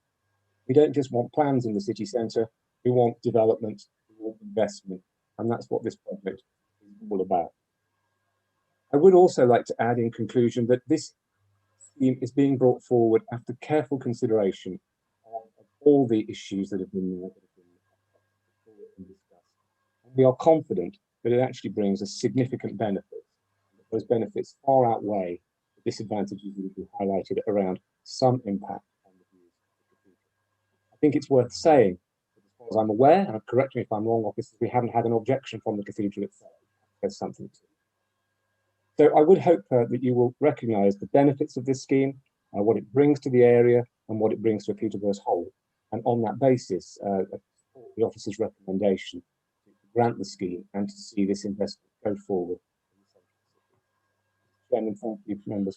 We don't just want plans in the city centre, we want development, we want investment, and that's what this project is all about. I would also like to add in conclusion that this scheme is being brought forward after careful consideration of all the issues that have been discussed. We are confident that it actually brings a significant benefit. Those benefits far outweigh the disadvantages that we highlighted around some impact on the views of the cathedral. I think it's worth saying, as far as I'm aware, and correct me if I'm wrong, officers, we haven't had an objection from the cathedral itself. There's something to it. So I would hope that you will recognise the benefits of this scheme, what it brings to the area and what it brings to Peterborough as a whole. And on that basis, support the officer's recommendation to grant the scheme and to see this investment go forward. Chairman, thank you, members.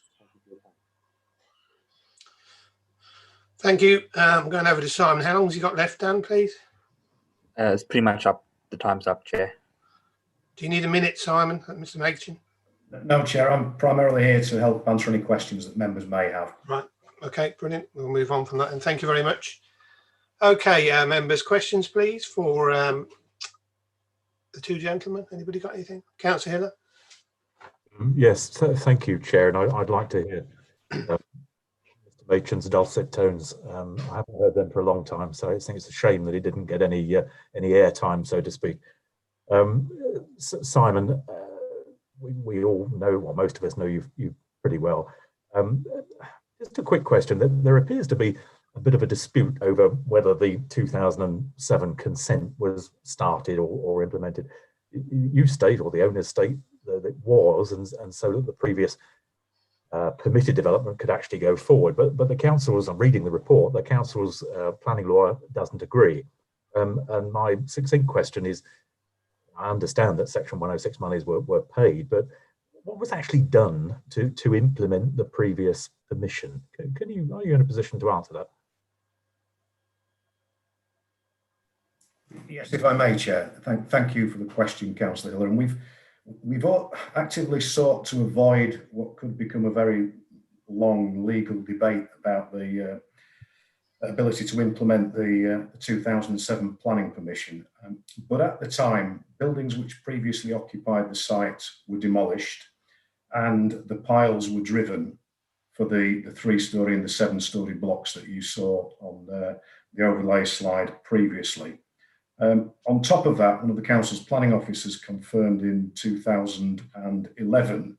Thank you. I'm going over to Simon. How long has he got left, Dan, please? It's pretty much up. The time's up, Chair. Do you need a minute, Simon, Mr. Machin? No, Chair. I'm primarily here to help answer any questions that members may have. Right. Okay, brilliant. We'll move on from that, and thank you very much. Okay, members, questions, please, for the two gentlemen. Anybody got anything? Councillor Hiller? Yes, thank you, Chair. And I'd like to hear Mr. Machin's dulcet tones. I haven't heard them for a long time, so I think it's a shame that he didn't get any airtime, so to speak. Simon, we all know, well, most of us know you pretty well. Just a quick question. There appears to be a bit of a dispute over whether the 2007 consent was started or implemented. You state, or the owners state, that it was, and so that the previous permitted development could actually go forward. But the council's, I'm reading the report, the council's planning law doesn't agree. And my succinct question is, I understand that Section 106 monies were paid, but what was actually done to implement the previous permission? Are you in a position to answer that? Yes, if I may, Chair. Thank you for the question, Councillor Hiller. And we've all actively sought to avoid what could become a very long legal debate about the ability to implement the 2007 planning permission. But at the time, buildings which previously occupied the site were demolished and the piles were driven for the 3-storey and the 7-storey blocks that you saw on the overlay slide previously. On top of that, one of the council's planning officers confirmed in 2011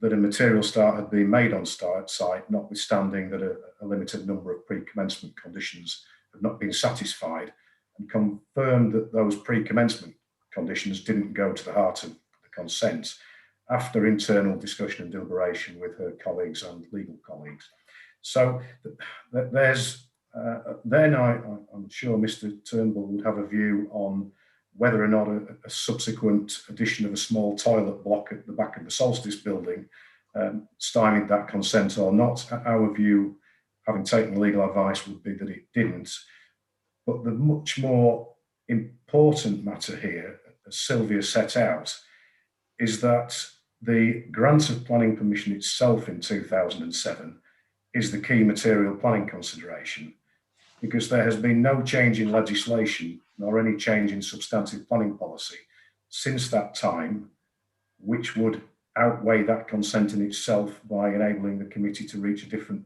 that a material start had been made on site, notwithstanding that a limited number of pre-commencement conditions had not been satisfied, and confirmed that those pre-commencement conditions didn't go to the heart of the consent after internal discussion and deliberation with her colleagues and legal colleagues. So there's then I'm sure Mr. Turnbull would have a view on whether or not a subsequent addition of a small toilet block at the back of the Solstice building stymied that consent or not. Our view, having taken legal advice, would be that it didn't. But the much more important matter here, as Sylvia set out, is that the grant of planning permission itself in 2007 is the key material planning consideration, because there has been no change in legislation nor any change in substantive planning policy since that time, which would outweigh that consent in itself by enabling the committee to reach a different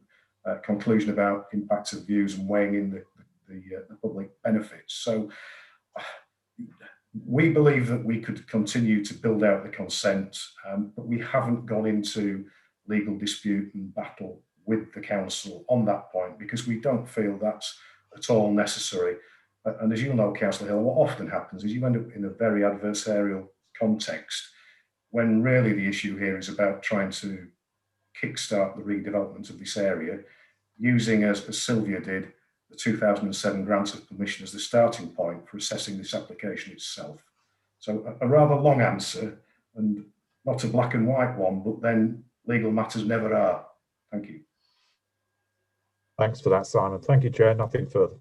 conclusion about impact of views and weighing in the public benefits. So we believe that we could continue to build out the consent, but we haven't gone into legal dispute and battle with the council on that point because we don't feel that's at all necessary. And as you'll know, Councillor Hill, what often happens is you end up in a very adversarial context when really the issue here is about trying to kickstart the redevelopment of this area, using, as Sylvia did, the 2007 grant of permission as the starting point for assessing this application itself. So a rather long answer and not a black and white one, but then legal matters never are. Thank you. Thanks for that, Simon. Thank you, Chair. Nothing further.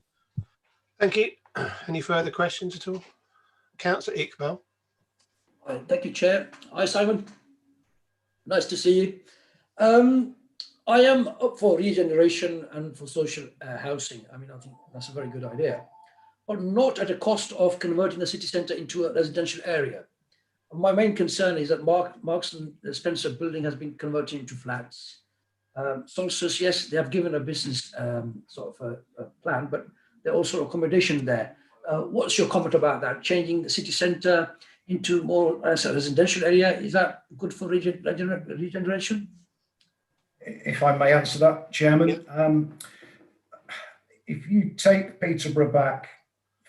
Thank you. Any further questions at all? Councillor Iqbal. Thank you, Chair. Hi, Simon. Nice to see you. I am up for regeneration and for social housing. I mean, I think that's a very good idea, but not at a cost of converting the city centre into a residential area. My main concern is that Marks and Spencer building has been converted into flats. Songsters, yes, they have given a business sort of a plan, but there's also accommodation there. What's your comment about that? Changing the city centre into more as a residential area, is that good for regeneration? If I may answer that, Chairman. Yeah. If you take Peterborough back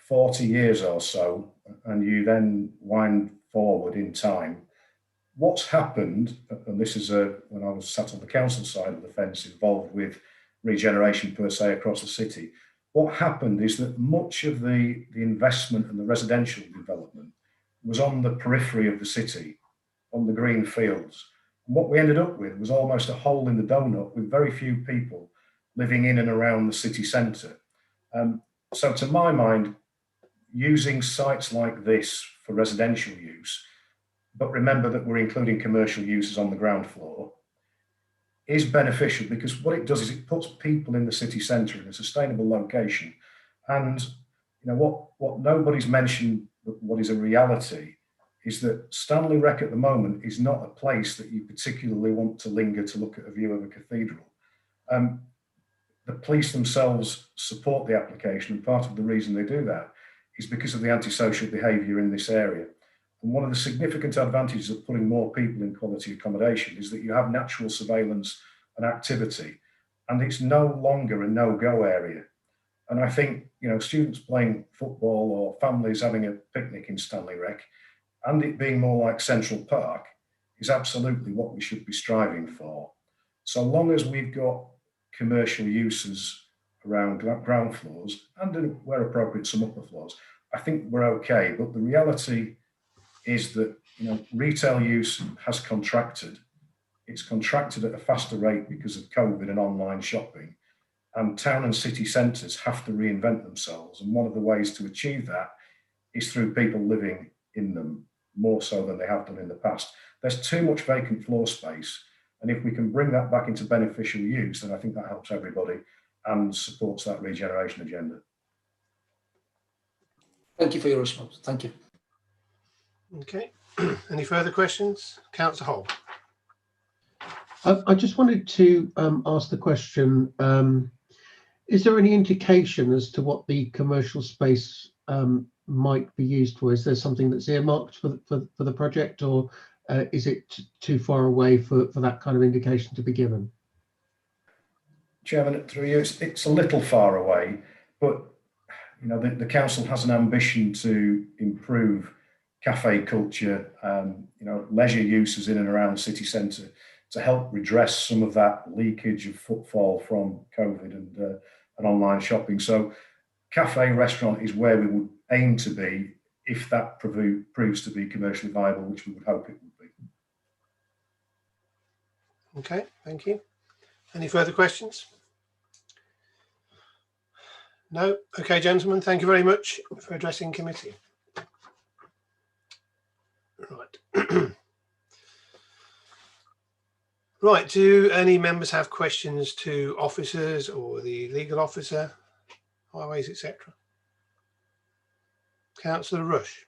40 years or so, and you then wind forward in time, what's happened, and this is when I was sat on the council side of the fence involved with regeneration per se across the city, what happened is that much of the investment and the residential development was on the periphery of the city, on the green fields. And what we ended up with was almost a hole in the donut with very few people living in and around the city centre. So to my mind, using sites like this for residential use, but remember that we're including commercial uses on the ground floor, is beneficial because what it does is it puts people in the city centre in a sustainable location. And you know what nobody's mentioned, but what is a reality, is that Stanley Rec at the moment is not a place that you particularly want to linger to look at a view of a cathedral. The police themselves support the application, and part of the reason they do that is because of the antisocial behaviour in this area. And one of the significant advantages of putting more people in quality accommodation is that you have natural surveillance and activity, and it's no longer a no-go area. And I think, you know, students playing football or families having a picnic in Stanley Rec, and it being more like Central Park, is absolutely what we should be striving for. So long as we've got commercial uses around ground floors and where appropriate some upper floors, I think we're okay. But the reality is that, you know, retail use has contracted. It's contracted at a faster rate because of COVID and online shopping. And town and city centres have to reinvent themselves. And one of the ways to achieve that is through people living in them more so than they have done in the past. There's too much vacant floor space. And if we can bring that back into beneficial use, then I think that helps everybody and supports that regeneration agenda. Thank you for your response. Thank you. Okay. Any further questions? Councillor Hall. I just wanted to ask the question, is there any indication as to what the commercial space might be used for? Is there something that's earmarked for the project, or is it too far away for that kind of indication to be given? Chairman, through you, it's a little far away, but you know the council has an ambition to improve cafe culture, you know, leisure uses in and around the city centre to help redress some of that leakage of footfall from COVID and online shopping. So cafe restaurant is where we would aim to be if that proves to be commercially viable, which we would hope it would be. Okay, thank you. Any further questions? No? Okay, gentlemen, thank you very much for addressing committee. Right. Right, do any members have questions to officers or the legal officer, highways, etc.? Councillor Rush.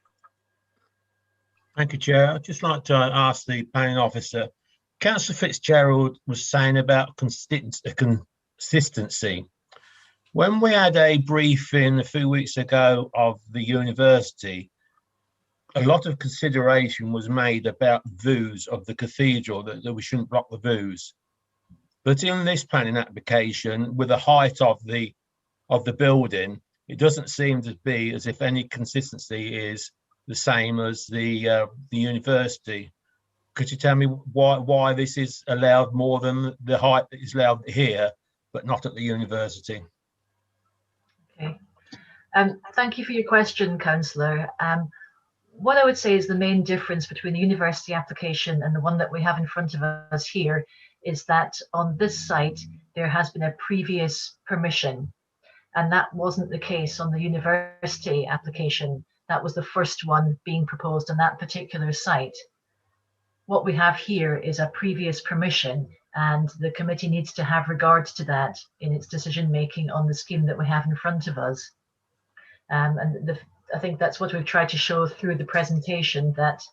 Thank you, Chair. I'd just like to ask the planning officer, Councillor Fitzgerald was saying about consistency. When we had a briefing a few weeks ago of the university, a lot of consideration was made about views of the cathedral, that we shouldn't block the views. But in this planning application, with the height of the building, it doesn't seem to be as if any consistency is the same as the university. Could you tell me why this is allowed more than the height that is allowed here, but not at the university? Okay. Thank you for your question, Councillor. What I would say is the main difference between the university application and the one that we have in front of us here is that on this site, there has been a previous permission, and that wasn't the case on the university application. That was the first one being proposed on that particular site. What we have here is a previous permission, and the committee needs to have regard to that in its decision making on the scheme that we have in front of us. I think that's what we've tried to show through the presentation, that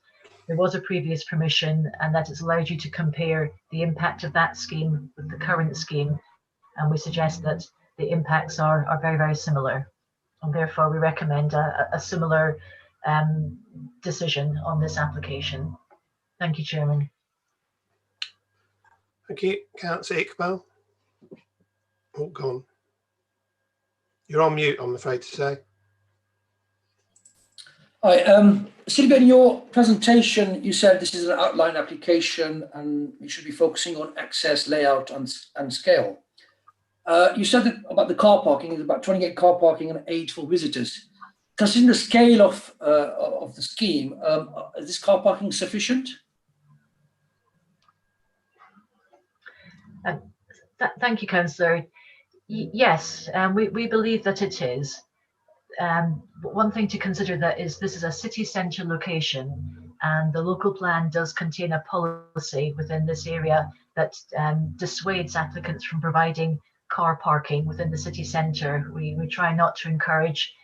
there was a previous permission and that it's allowed you to compare the impact of that scheme with the current scheme. And we suggest that the impacts are very, very similar. And therefore we recommend a similar decision on this application. Thank you, Chairman. Thank you. Councillor Iqbal. Oh, gone. You're on mute, I'm afraid to say. Hi, Sylvia, in your presentation, you said this is an outline application and you should be focusing on access, layout and scale. You said that about the car parking, is about 28 car parking and 8 for visitors. Considering the scale of the scheme, is this car parking sufficient? Thank you, Councillor. Yes, we believe that it is. But one thing to consider that is this is a city centre location, and the local plan does contain a policy within this area that dissuades applicants from providing car parking within the city centre. We try not to encourage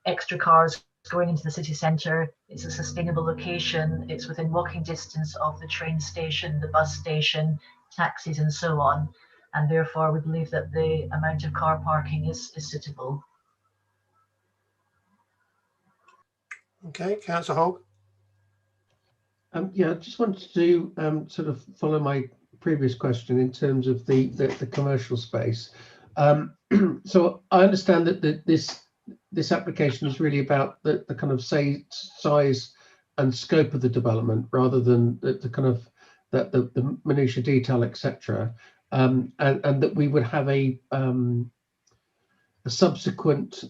extra cars going into the city centre. It's a sustainable location. It's within walking distance of the train station, the bus station, taxis and so on. And therefore we believe that the amount of car parking is suitable. Okay, Councillor Hogg. Yeah, I just wanted to sort of follow my previous question in terms of the commercial space. So I understand that this application is really about the kind of size and scope of the development rather than the kind of the minutiae detail, etc. And that we would have a subsequent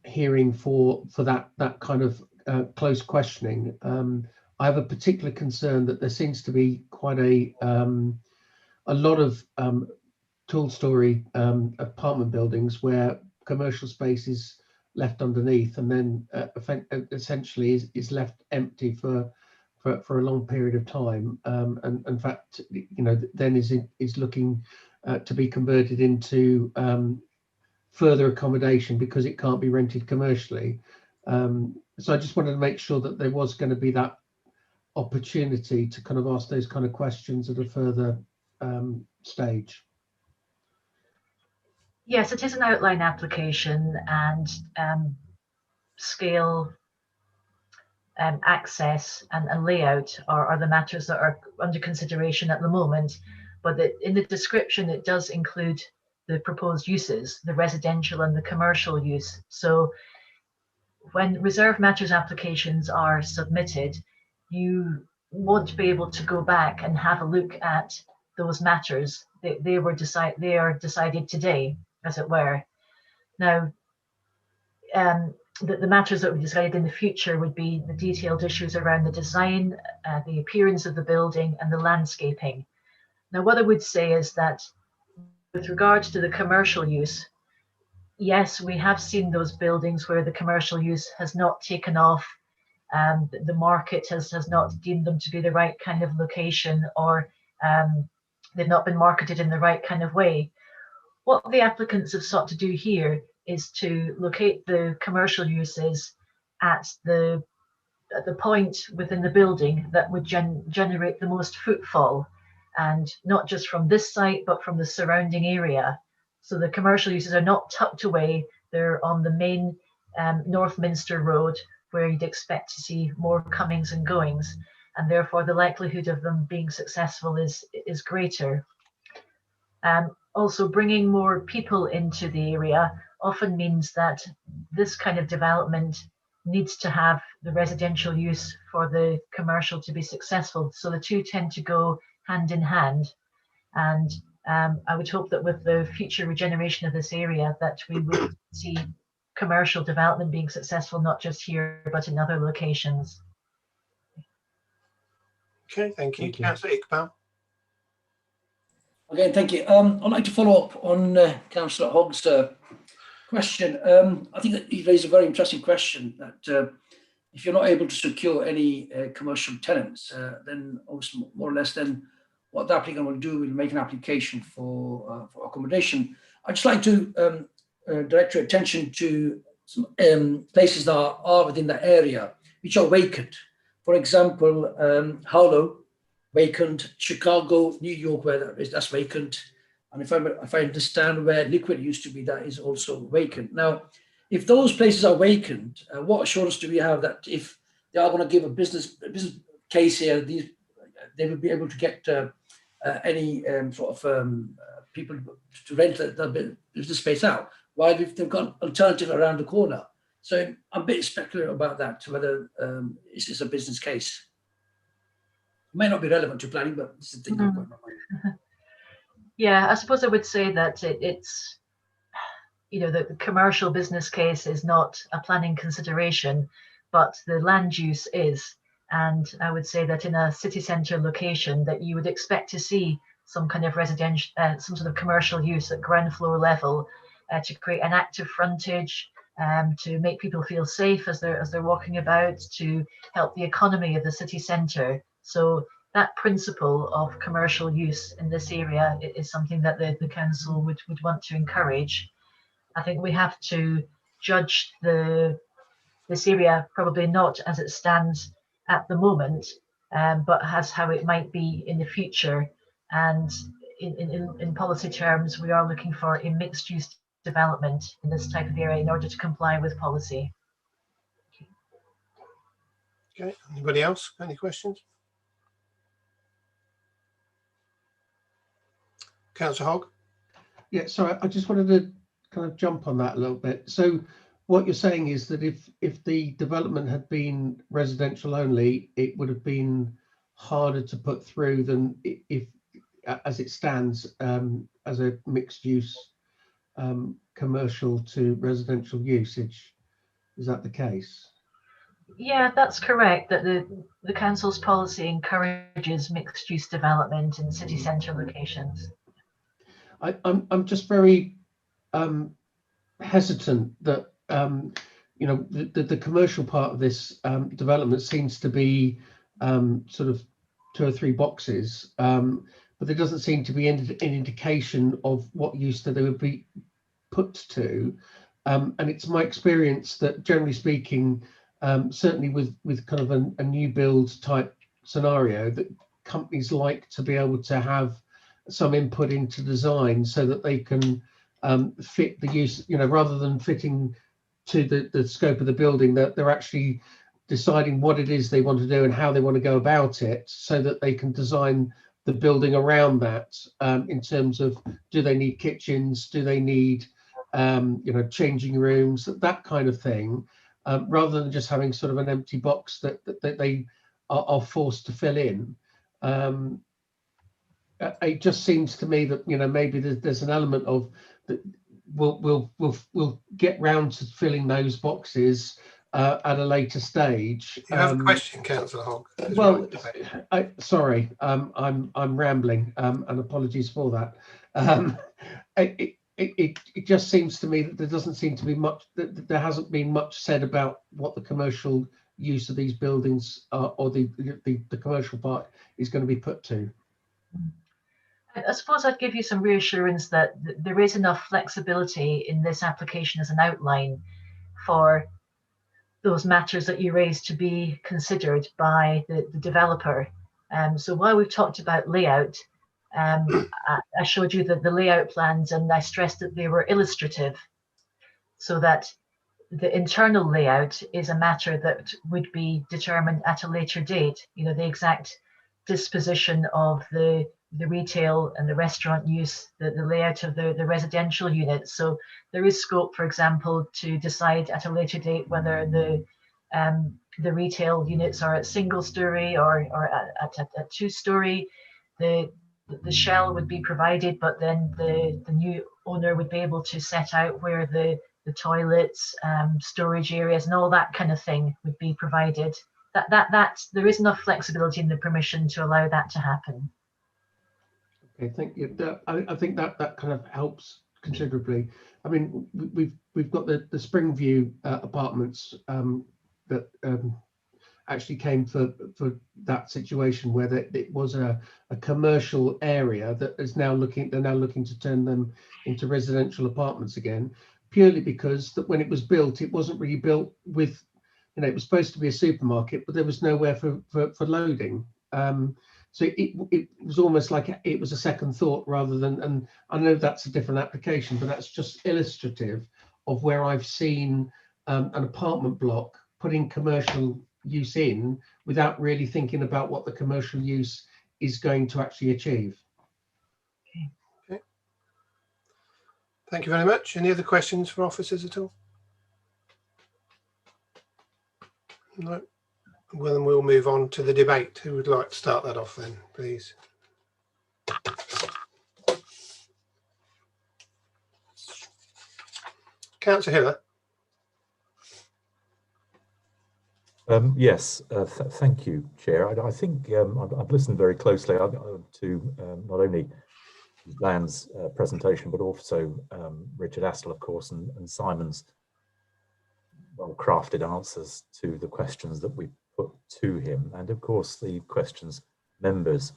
hearing for that kind of close questioning. I have a particular concern that there seems to be quite a lot of tall story apartment buildings where commercial space is left underneath and then essentially is left empty for a long period of time, and in fact, you know, then is looking to be converted into further accommodation because it can't be rented commercially. So I just wanted to make sure that there was going to be that opportunity to kind of ask those kind of questions at a further stage. Yes, it is an outline application, and scale, access and layout are the matters that are under consideration at the moment. But in the description, it does include the proposed uses, the residential and the commercial use. So when reserve matters applications are submitted, you won't be able to go back and have a look at those matters. They are decided today, as it were. Now, the matters that we decided in the future would be the detailed issues around the design, the appearance of the building and the landscaping. Now, what I would say is that with regards to the commercial use, yes, we have seen those buildings where the commercial use has not taken off. The market has not deemed them to be the right kind of location, or they've not been marketed in the right kind of way. What the applicants have sought to do here is to locate the commercial uses at the point within the building that would generate the most footfall. and not just from this site, but from the surrounding area. So the commercial uses are not tucked away, they're on the main North Minster Road, where you'd expect to see more comings and goings, and therefore the likelihood of them being successful is greater. Also, bringing more people into the area often means that this kind of development needs to have the residential use for the commercial to be successful. So the two tend to go hand in hand. And I would hope that with the future regeneration of this area, that we would see commercial development being successful, not just here, but in other locations. Okay, thank you. Thank you. Councillor Iqbal. Again, thank you. I'd like to follow up on Councillor Hogg's question. I think that you raised a very interesting question that if you're not able to secure any commercial tenants, then obviously more or less then what the applicant will do will make an application for accommodation. I'd just like to direct your attention to some places that are within that area which are vacant. For example, Harlow, vacant. Chicago, New York, where that's vacant. And if I understand where Liquid used to be, that is also vacant. Now, if those places are vacant, what assurance do we have that if they are going to give a business case here, they will be able to get any sort of people to rent the business space out, while they've got an alternative around the corner? So I'm a bit speculative about that, whether is this a business case. It may not be relevant to planning, but this is the thing I've got in my mind. Yeah, I suppose I would say that it's, you know, the commercial business case is not a planning consideration, but the land use is. And I would say that in a city centre location that you would expect to see some kind of residential, some sort of commercial use at ground floor level to create an active frontage, to make people feel safe as they're walking about, to help the economy of the city centre. So that principle of commercial use in this area is something that the council would want to encourage. I think we have to judge this area probably not as it stands at the moment, but as how it might be in the future. And in policy terms, we are looking for a mixed use development in this type of area in order to comply with policy. Okay, anybody else? Any questions? Councillor Hogg. Yeah, sorry, I just wanted to kind of jump on that a little bit. So what you're saying is that if the development had been residential only, it would have been harder to put through than if, as it stands, as a mixed use commercial to residential usage. Is that the case? Yeah, that's correct, that the council's policy encourages mixed use development in city centre locations. I'm just very hesitant that you know the commercial part of this development seems to be sort of 2 or 3 boxes, but there doesn't seem to be any indication of what use that they would be put to, and it's my experience that generally speaking, certainly with kind of a new build type scenario, that companies like to be able to have some input into design so that they can fit the use, you know, rather than fitting to the scope of the building, that they're actually deciding what it is they want to do and how they want to go about it, so that they can design the building around that, in terms of, do they need kitchens, do they need you know, changing rooms, that kind of thing, rather than just having sort of an empty box that they are forced to fill in. It just seems to me that, you know, maybe there's an element of that we'll get round to filling those boxes at a later stage. You have a question, Councillor Hogg? Well, sorry, I'm rambling, and apologies for that. It just seems to me that there doesn't seem to be much, that there hasn't been much said about what the commercial use of these buildings or the commercial part is going to be put to. I suppose I'd give you some reassurance that there is enough flexibility in this application as an outline for those matters that you raised to be considered by the developer. So while we've talked about layout, I showed you the layout plans, and I stressed that they were illustrative, so that the internal layout is a matter that would be determined at a later date. You know, the exact disposition of the retail and the restaurant use, the layout of the residential units. So there is scope, for example, to decide at a later date whether the retail units are at single story or at 2-story. The shell would be provided, but then the new owner would be able to set out where the toilets, storage areas, and all that kind of thing would be provided. That there is enough flexibility in the permission to allow that to happen. Okay, thank you. I think that kind of helps considerably. I mean, we've got the Springview apartments that actually came for that situation where it was a commercial area that is now they're now looking to turn them into residential apartments again, purely because that when it was built, it wasn't really built with, you know, it was supposed to be a supermarket, but there was nowhere for loading. So it was almost like it was a second thought rather than, and I know that's a different application, but that's just illustrative of where I've seen an apartment block putting commercial use in without really thinking about what the commercial use is going to actually achieve. Okay. Thank you very much. Any other questions for officers at all? No. Well, then we'll move on to the debate. Who would like to start that off then, please? Councillor Hiller. Yes, thank you, Chair. I think I've listened very closely to not only Lan's presentation, but also Richard Astle, of course, and Simon's well-crafted answers to the questions that we put to him, and of course the questions members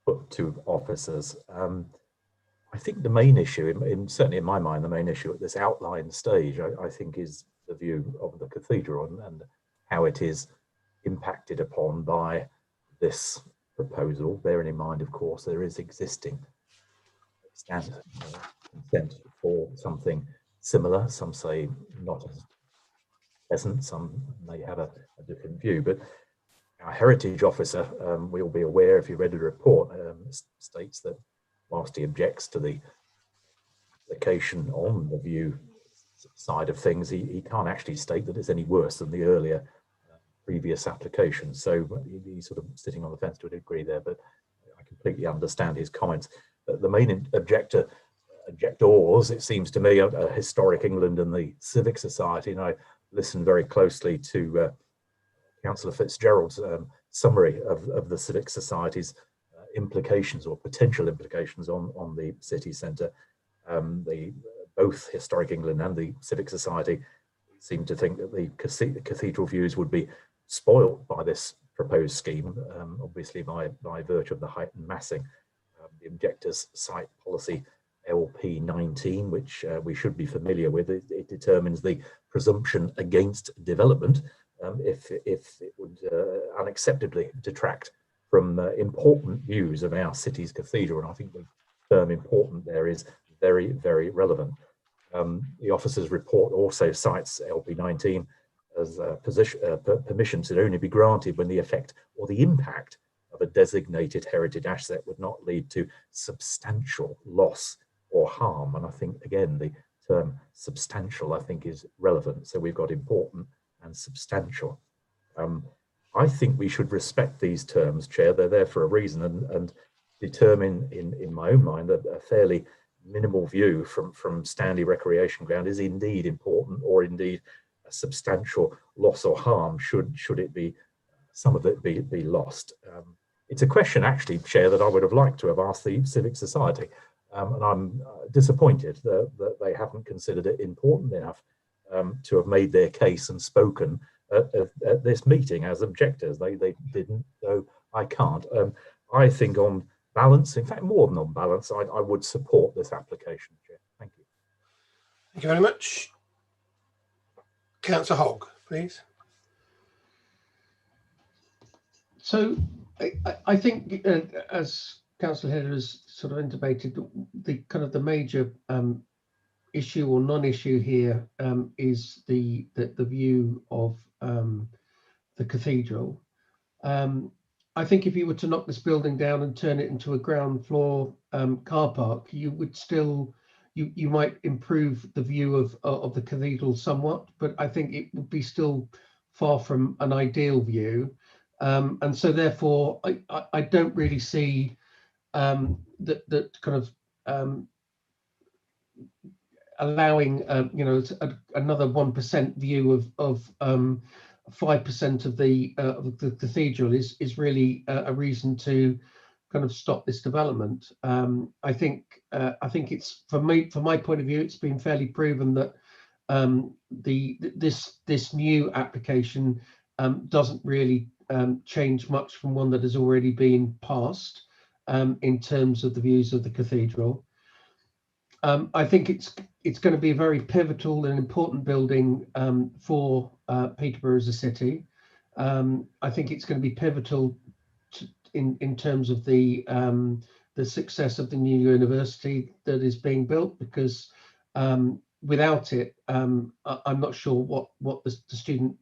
put to officers. I think the main issue, certainly in my mind, the main issue at this outline stage, I think, is the view of the cathedral and how it is impacted upon by this proposal, bearing in mind, of course, there is existing standard consent for something similar. Some say not as pleasant, some may have a different view, but our heritage officer, we'll be aware, if you read the report, states that whilst he objects to the application on the view side of things, he can't actually state that it's any worse than the earlier previous application. So he's sort of sitting on the fence to a degree there, but I completely understand his comments. The main objectors, it seems to me, are Historic England and the Civic Society, and I listened very closely to Councillor Fitzgerald's summary of the Civic Society's implications or potential implications on the city centre. Both Historic England and the Civic Society seem to think that the cathedral views would be spoiled by this proposed scheme, obviously by virtue of the height and massing. The objectors cite policy LP 19, which we should be familiar with. It determines the presumption against development if it would unacceptably detract from important views of our city's cathedral. And I think the term important there is very, very relevant. The officer's report also cites LP 19 as permission to only be granted when the effect or the impact of a designated heritage asset would not lead to substantial loss or harm. And I think, again, the term substantial, I think, is relevant. So we've got important and substantial. I think we should respect these terms, Chair. They're there for a reason, and determine, in my own mind, a fairly minimal view from Stanley Recreation Ground is indeed important, or indeed a substantial loss or harm should it be, some of it be lost. It's a question, actually, Chair, that I would have liked to have asked the Civic Society, and I'm disappointed that they haven't considered it important enough to have made their case and spoken at this meeting as objectors. They didn't, so I can't. I think on balance, in fact, more than on balance, I would support this application, Chair. Thank you. Thank you very much. Councillor Hogg, please. So I think, as Councillor Hiller has sort of intimated, the kind of the major issue or non-issue here is the view of the cathedral. I think if you were to knock this building down and turn it into a ground floor car park, you would still, you might improve the view of the cathedral somewhat, but I think it would be still far from an ideal view. And so therefore, I don't really see that kind of allowing another 1% view of 5% of the cathedral is really a reason to kind of stop this development. I think it's, from my point of view, it's been fairly proven that this new application doesn't really change much from one that has already been passed in terms of the views of the cathedral. I think it's going to be a very pivotal and important building for Peterborough as a city. I think it's going to be pivotal in terms of the success of the new university that is being built, because without it, I'm not sure what the student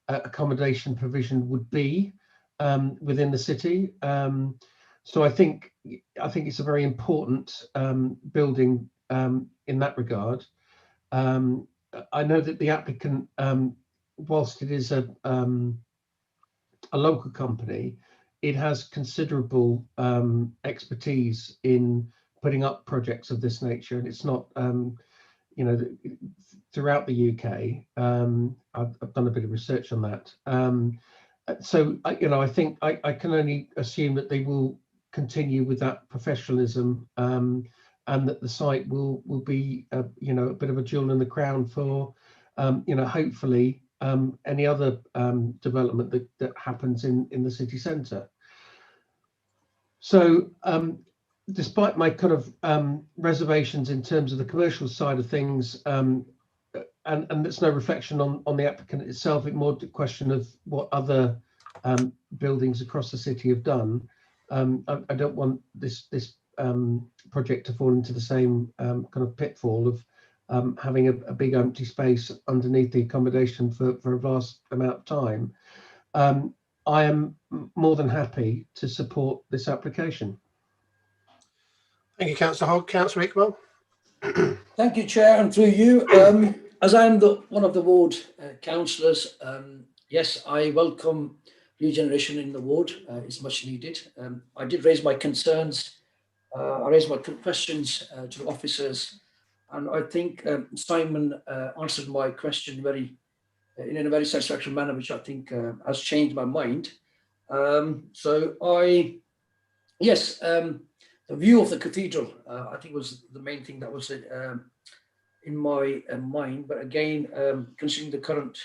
accommodation provision would be within the city. So I think it's a very important building in that regard. I know that the applicant, whilst it is a local company, it has considerable expertise in putting up projects of this nature, and it's not, throughout the UK. I've done a bit of research on that. So I think I can only assume that they will continue with that professionalism, and that the site will be a bit of a jewel in the crown for hopefully any other development that happens in the city centre. So despite my kind of reservations in terms of the commercial side of things, and there's no reflection on the applicant itself, it's more a question of what other buildings across the city have done. I don't want this project to fall into the same kind of pitfall of having a big empty space underneath the accommodation for a vast amount of time. I am more than happy to support this application. Thank you, Councillor Hogg. Councillor Iqbal. Thank you, Chair, and through you. As I'm one of the ward councillors, yes, I welcome regeneration in the ward. It's much needed. I did raise my concerns. I raised my questions to the officers, and I think Simon answered my question in a very satisfactory manner, which I think has changed my mind. Yes, the view of the cathedral, I think, was the main thing that was in my mind. But again, considering the current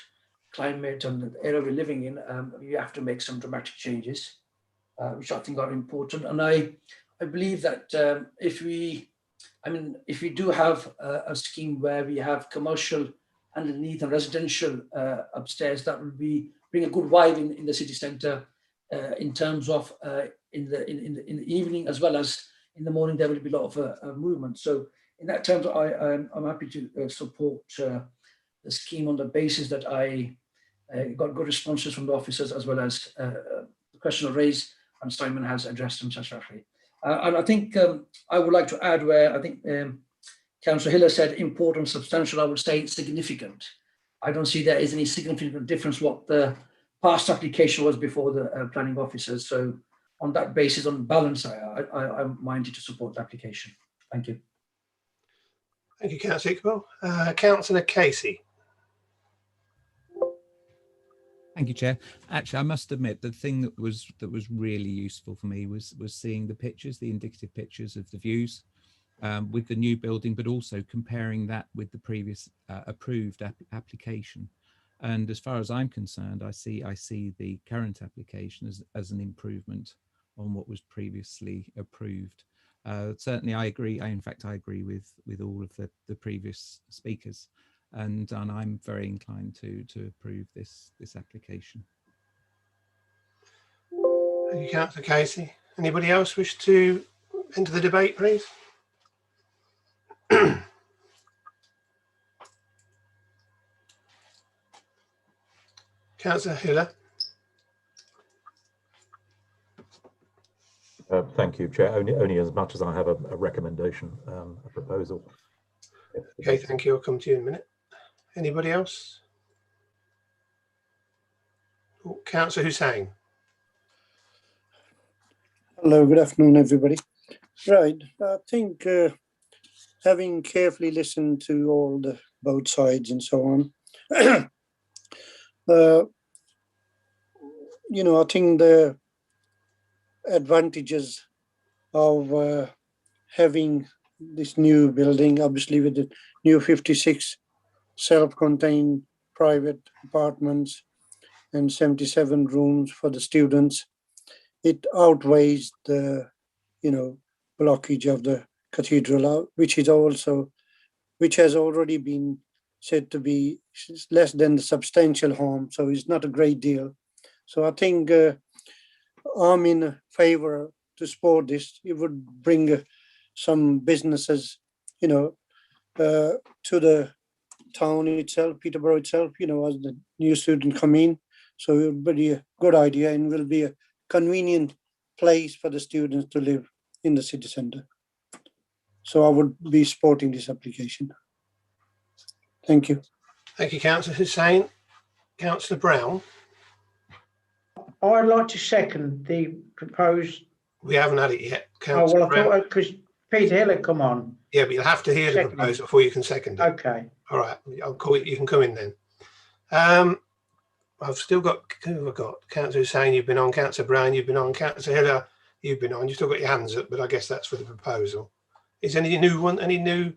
climate and the era we're living in, we have to make some dramatic changes, which I think are important. And I believe that if we do have a scheme where we have commercial underneath and residential upstairs, that will bring a good vibe in the city centre, in terms of in the evening as well as in the morning. There will be a lot of movement. So in that terms, I'm happy to support the scheme on the basis that I got good responses from the officers, as well as the question raised, and Simon has addressed them satisfactorily. And I think I would like to add where I think Councillor Hiller said important, substantial. I would say significant. I don't see there is any significant difference what the past application was before the planning officers. So on that basis, on balance, I'm minded to support the application. Thank you. Thank you, Councillor Iqbal. Councillor Casey. Thank you, Chair. Actually, I must admit the thing that was really useful for me was seeing the pictures, the indicative pictures of the views with the new building, but also comparing that with the previous approved application. And as far as I'm concerned, I see the current application as an improvement on what was previously approved. Certainly, I agree. In fact, I agree with all of the previous speakers. And I'm very inclined to approve this application. Thank you, Councillor Casey. Anybody else wish to enter the debate, please? Councillor Hiller. Thank you, Chair. Only as much as I have a recommendation, a proposal. Okay, thank you. I'll come to you in a minute. Anybody else? Oh, Councillor Hussain. Hello, good afternoon, everybody. Right, I think having carefully listened to all the both sides and so on, you know, I think the advantages of having this new building, obviously with the new 56 self-contained private apartments and 77 rooms for the students, it outweighs the, you know, blockage of the cathedral, which has already been said to be less than the substantial harm, so it's not a great deal. So I think I'm in favor to support this. It would bring some businesses, you know, to the town itself, Peterborough itself, you know, as the new student come in. So it would be a good idea and will be a convenient place for the students to live in the city centre. So I would be supporting this application. Thank you. Thank you, Councillor Hussain. Councillor Brown. I'd like to second the proposed. We haven't had it yet. Oh, well, I thought because Peter Hill had come on. Yeah, but you'll have to hear the proposal before you can second it. Okay. All right, I'll call it. You can come in then. I've still got, who have I got? Councillor Hussain, you've been on. Councillor Brown, you've been on. Councillor Hiller, you've been on. You've still got your hands up, but I guess that's for the proposal. Is any new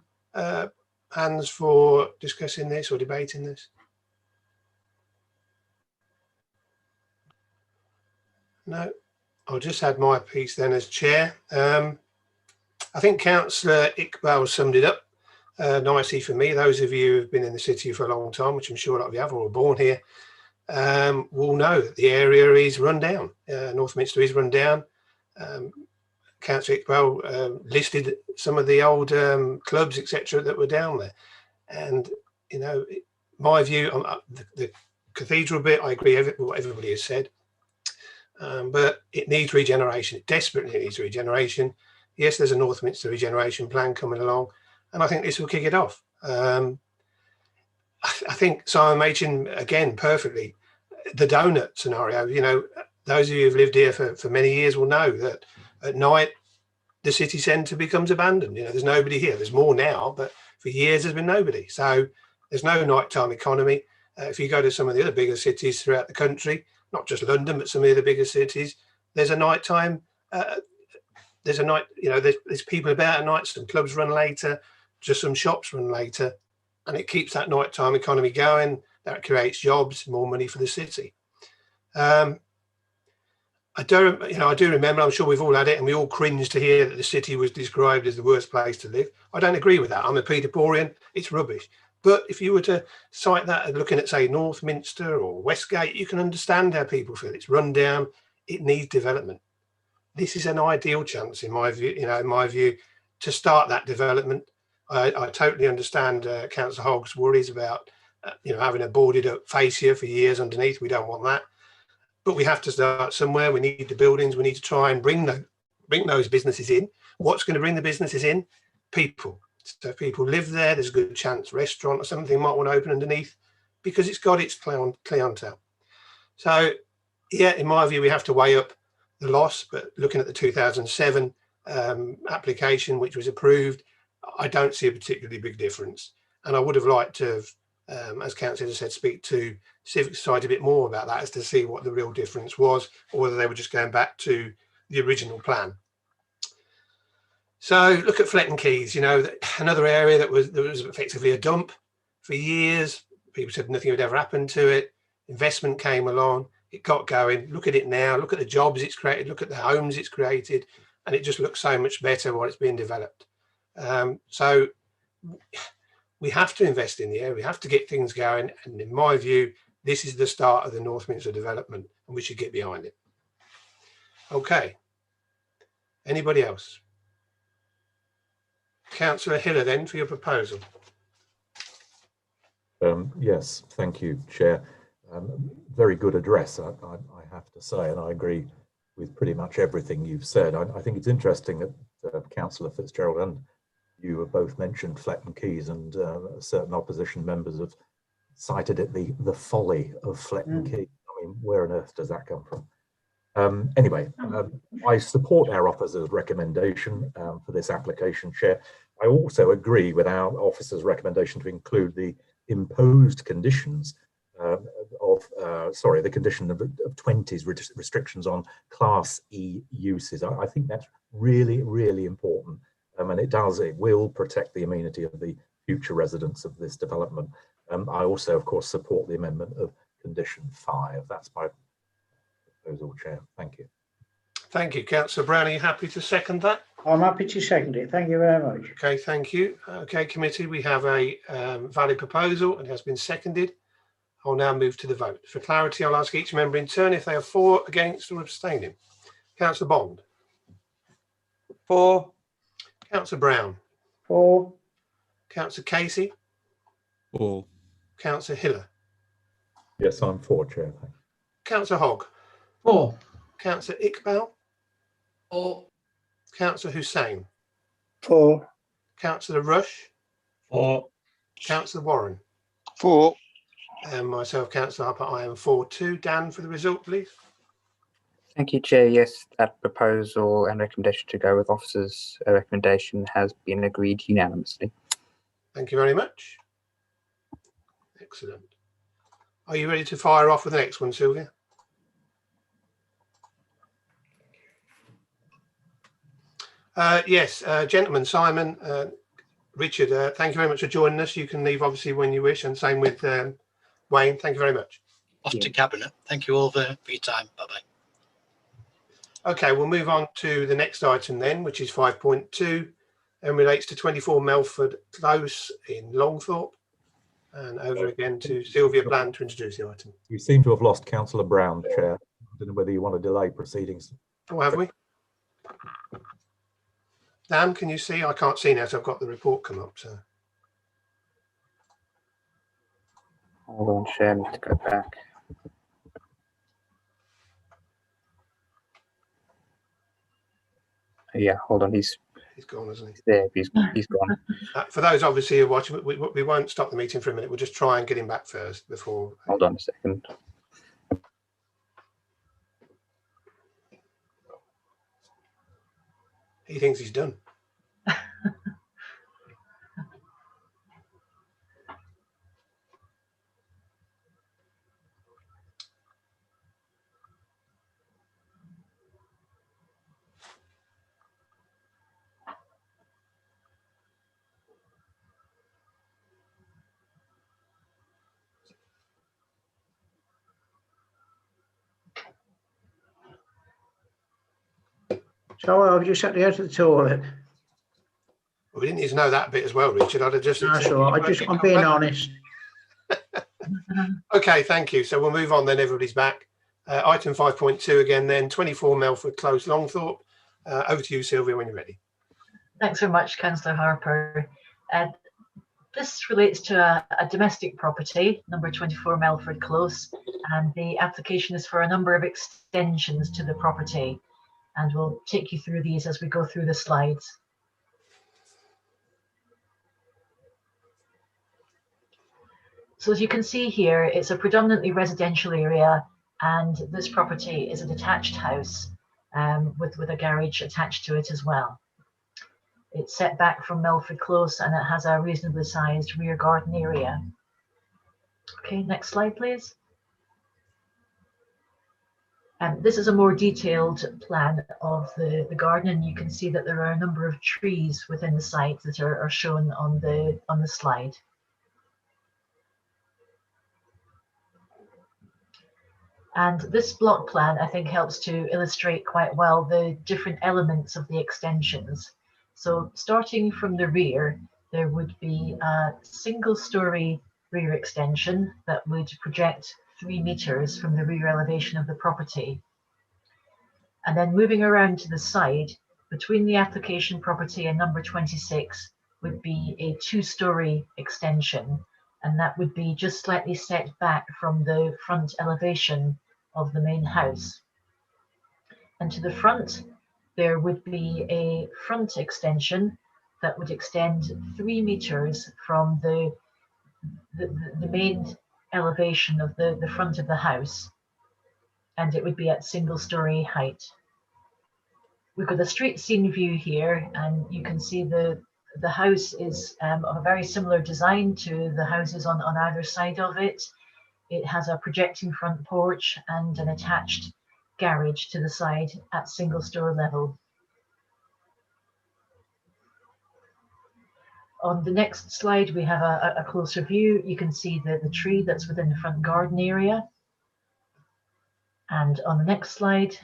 hands for discussing this or debating this? No, I'll just add my piece then as chair. I think Councillor Iqbal summed it up nicely for me. Those of you who've been in the city for a long time, which I'm sure a lot of you have, or were born here, will know that the area is run down. Northminster is run down. Councillor Iqbal listed some of the old clubs, etc., that were down there. And, you know, my view on the cathedral bit, I agree with what everybody has said. But it needs regeneration. It desperately needs regeneration. Yes, there's a Northminster regeneration plan coming along, and I think this will kick it off. I think Simon mentioned, again, perfectly, the donut scenario. You know, those of you who've lived here for many years will know that at night, the city centre becomes abandoned. You know, there's nobody here. There's more now, but for years there's been nobody. So there's no nighttime economy. If you go to some of the other bigger cities throughout the country, not just London, but some of the other bigger cities, there's a nighttime. There's a night. You know, there's people about at night. Some clubs run later, just some shops run later, and it keeps that nighttime economy going. That creates jobs, more money for the city. I do remember, I'm sure we've all had it, and we all cringe to hear that the city was described as the worst place to live. I don't agree with that. I'm a Peterborean. It's rubbish. But if you were to cite that and looking at, say, Northminster or Westgate, you can understand how people feel. It's run down. It needs development. This is an ideal chance, in my view, to start that development. I totally understand Councillor Hogg's worries about, having a boarded up fascia for years underneath. We don't want that. But we have to start somewhere. We need the buildings. We need to try and bring those businesses in. What's going to bring the businesses in? People. So if people live there, there's a good chance restaurant or something might want to open underneath because it's got its clientele. So, yeah, in my view, we have to weigh up the loss. But looking at the 2007 application, which was approved, I don't see a particularly big difference. And I would have liked to have, as Councillor said, speak to Civic Society a bit more about that as to see what the real difference was, or whether they were just going back to the original plan. So look at Fletton Keys, another area that was effectively a dump for years. People said nothing would ever happen to it. Investment came along, it got going. Look at it now, look at the jobs it's created, look at the homes it's created, and it just looks so much better while it's being developed. So we have to invest in the area, we have to get things going, and in my view, this is the start of the Northminster development, and we should get behind it. Okay. Anybody else? Councillor Hiller then for your proposal. Yes, thank you, Chair. Very good address, I have to say, and I agree with pretty much everything you've said. I think it's interesting that Councillor Fitzgerald and you have both mentioned Fletton Quays, and certain opposition members have cited it the folly of Fletton Quays. I mean, where on earth does that come from? Anyway, I support our officer's recommendation for this application, Chair. I also agree with our officer's recommendation to include the imposed conditions the condition of 20's restrictions on Class E uses. I think that's really, really important, and it will protect the amenity of the future residents of this development. I also, of course, support the amendment of condition 5. That's my proposal, Chair. Thank you. Thank you. Councillor Brown, are you happy to second that? I'm happy to second it. Thank you very much. Okay, thank you. Okay, committee, we have a valid proposal and it has been seconded. I'll now move to the vote. For clarity, I'll ask each member in turn if they are for, against or abstaining. Councillor Bond. For. Councillor Brown. For. Councillor Casey. For. Councillor Hiller. Yes, I'm for, Chair. Thanks. Councillor Hogg. For. Councillor Iqbal. For. Councillor Hussain. For. Councillor Rush. For. Councillor Warren. For. And myself, Councillor Harper, I am for too. Dan, for the result, please. Thank you, Chair. Yes, that proposal and recommendation to go with officers' recommendation has been agreed unanimously. Thank you very much. Excellent. Are you ready to fire off with the next one, Sylvia? Yes, gentlemen, Simon, Richard, thank you very much for joining us. You can leave obviously when you wish, and same with Wayne. Thank you very much. Off to Cabinet. Thank you all for your time. Bye-bye. Okay, we'll move on to the next item then, which is 5.2 and relates to 24 Melford Close in Longthorpe. And over again to Sylvia Bland to introduce the item. You seem to have lost Councillor Brown, Chair. I don't know whether you want to delay proceedings. Oh, have we? Dan, can you see? I can't see now, so I've got the report come up. So Hold on, Chair, I need to go back. Yeah, hold on, he's gone, isn't he? There, he's gone. For those obviously who are watching, we won't stop the meeting for a minute. We'll just try and get him back first before. Hold on a second. He thinks he's done. So I've just had to go to the toilet. Well, we didn't need to know that bit as well, Richard. I'd have just. That's all right. I'm being honest. Okay, thank you. So we'll move on then. Everybody's back. Item 5.2 again then, 24 Melford Close, Longthorpe. Over to you, Sylvia, when you're ready. Thanks very much, Councillor Harper. This relates to a domestic property, number 24 Melford Close, and the application is for a number of extensions to the property. And we'll take you through these as we go through the slides. So as you can see here, it's a predominantly residential area, and this property is a detached house with a garage attached to it as well. It's set back from Melford Close and it has a reasonably sized rear garden area. Okay, next slide, please. This is a more detailed plan of the garden, and you can see that there are a number of trees within the site that are shown on the slide. And this block plan, I think, helps to illustrate quite well the different elements of the extensions. So starting from the rear, there would be a single-storey rear extension that would project 3 meters from the rear elevation of the property. And then moving around to the side, between the application property and number 26 would be a 2-story extension, and that would be just slightly set back from the front elevation of the main house. And to the front, there would be a front extension that would extend 3 meters from the main elevation of the front of the house, and it would be at single-story height. We've got a street scene view here, and you can see the house is of a very similar design to the houses on either side of it. It has a projecting front porch and an attached garage to the side at single store level. On the next slide, we have a closer view. You can see the tree that's within the front garden area. And on the next slide,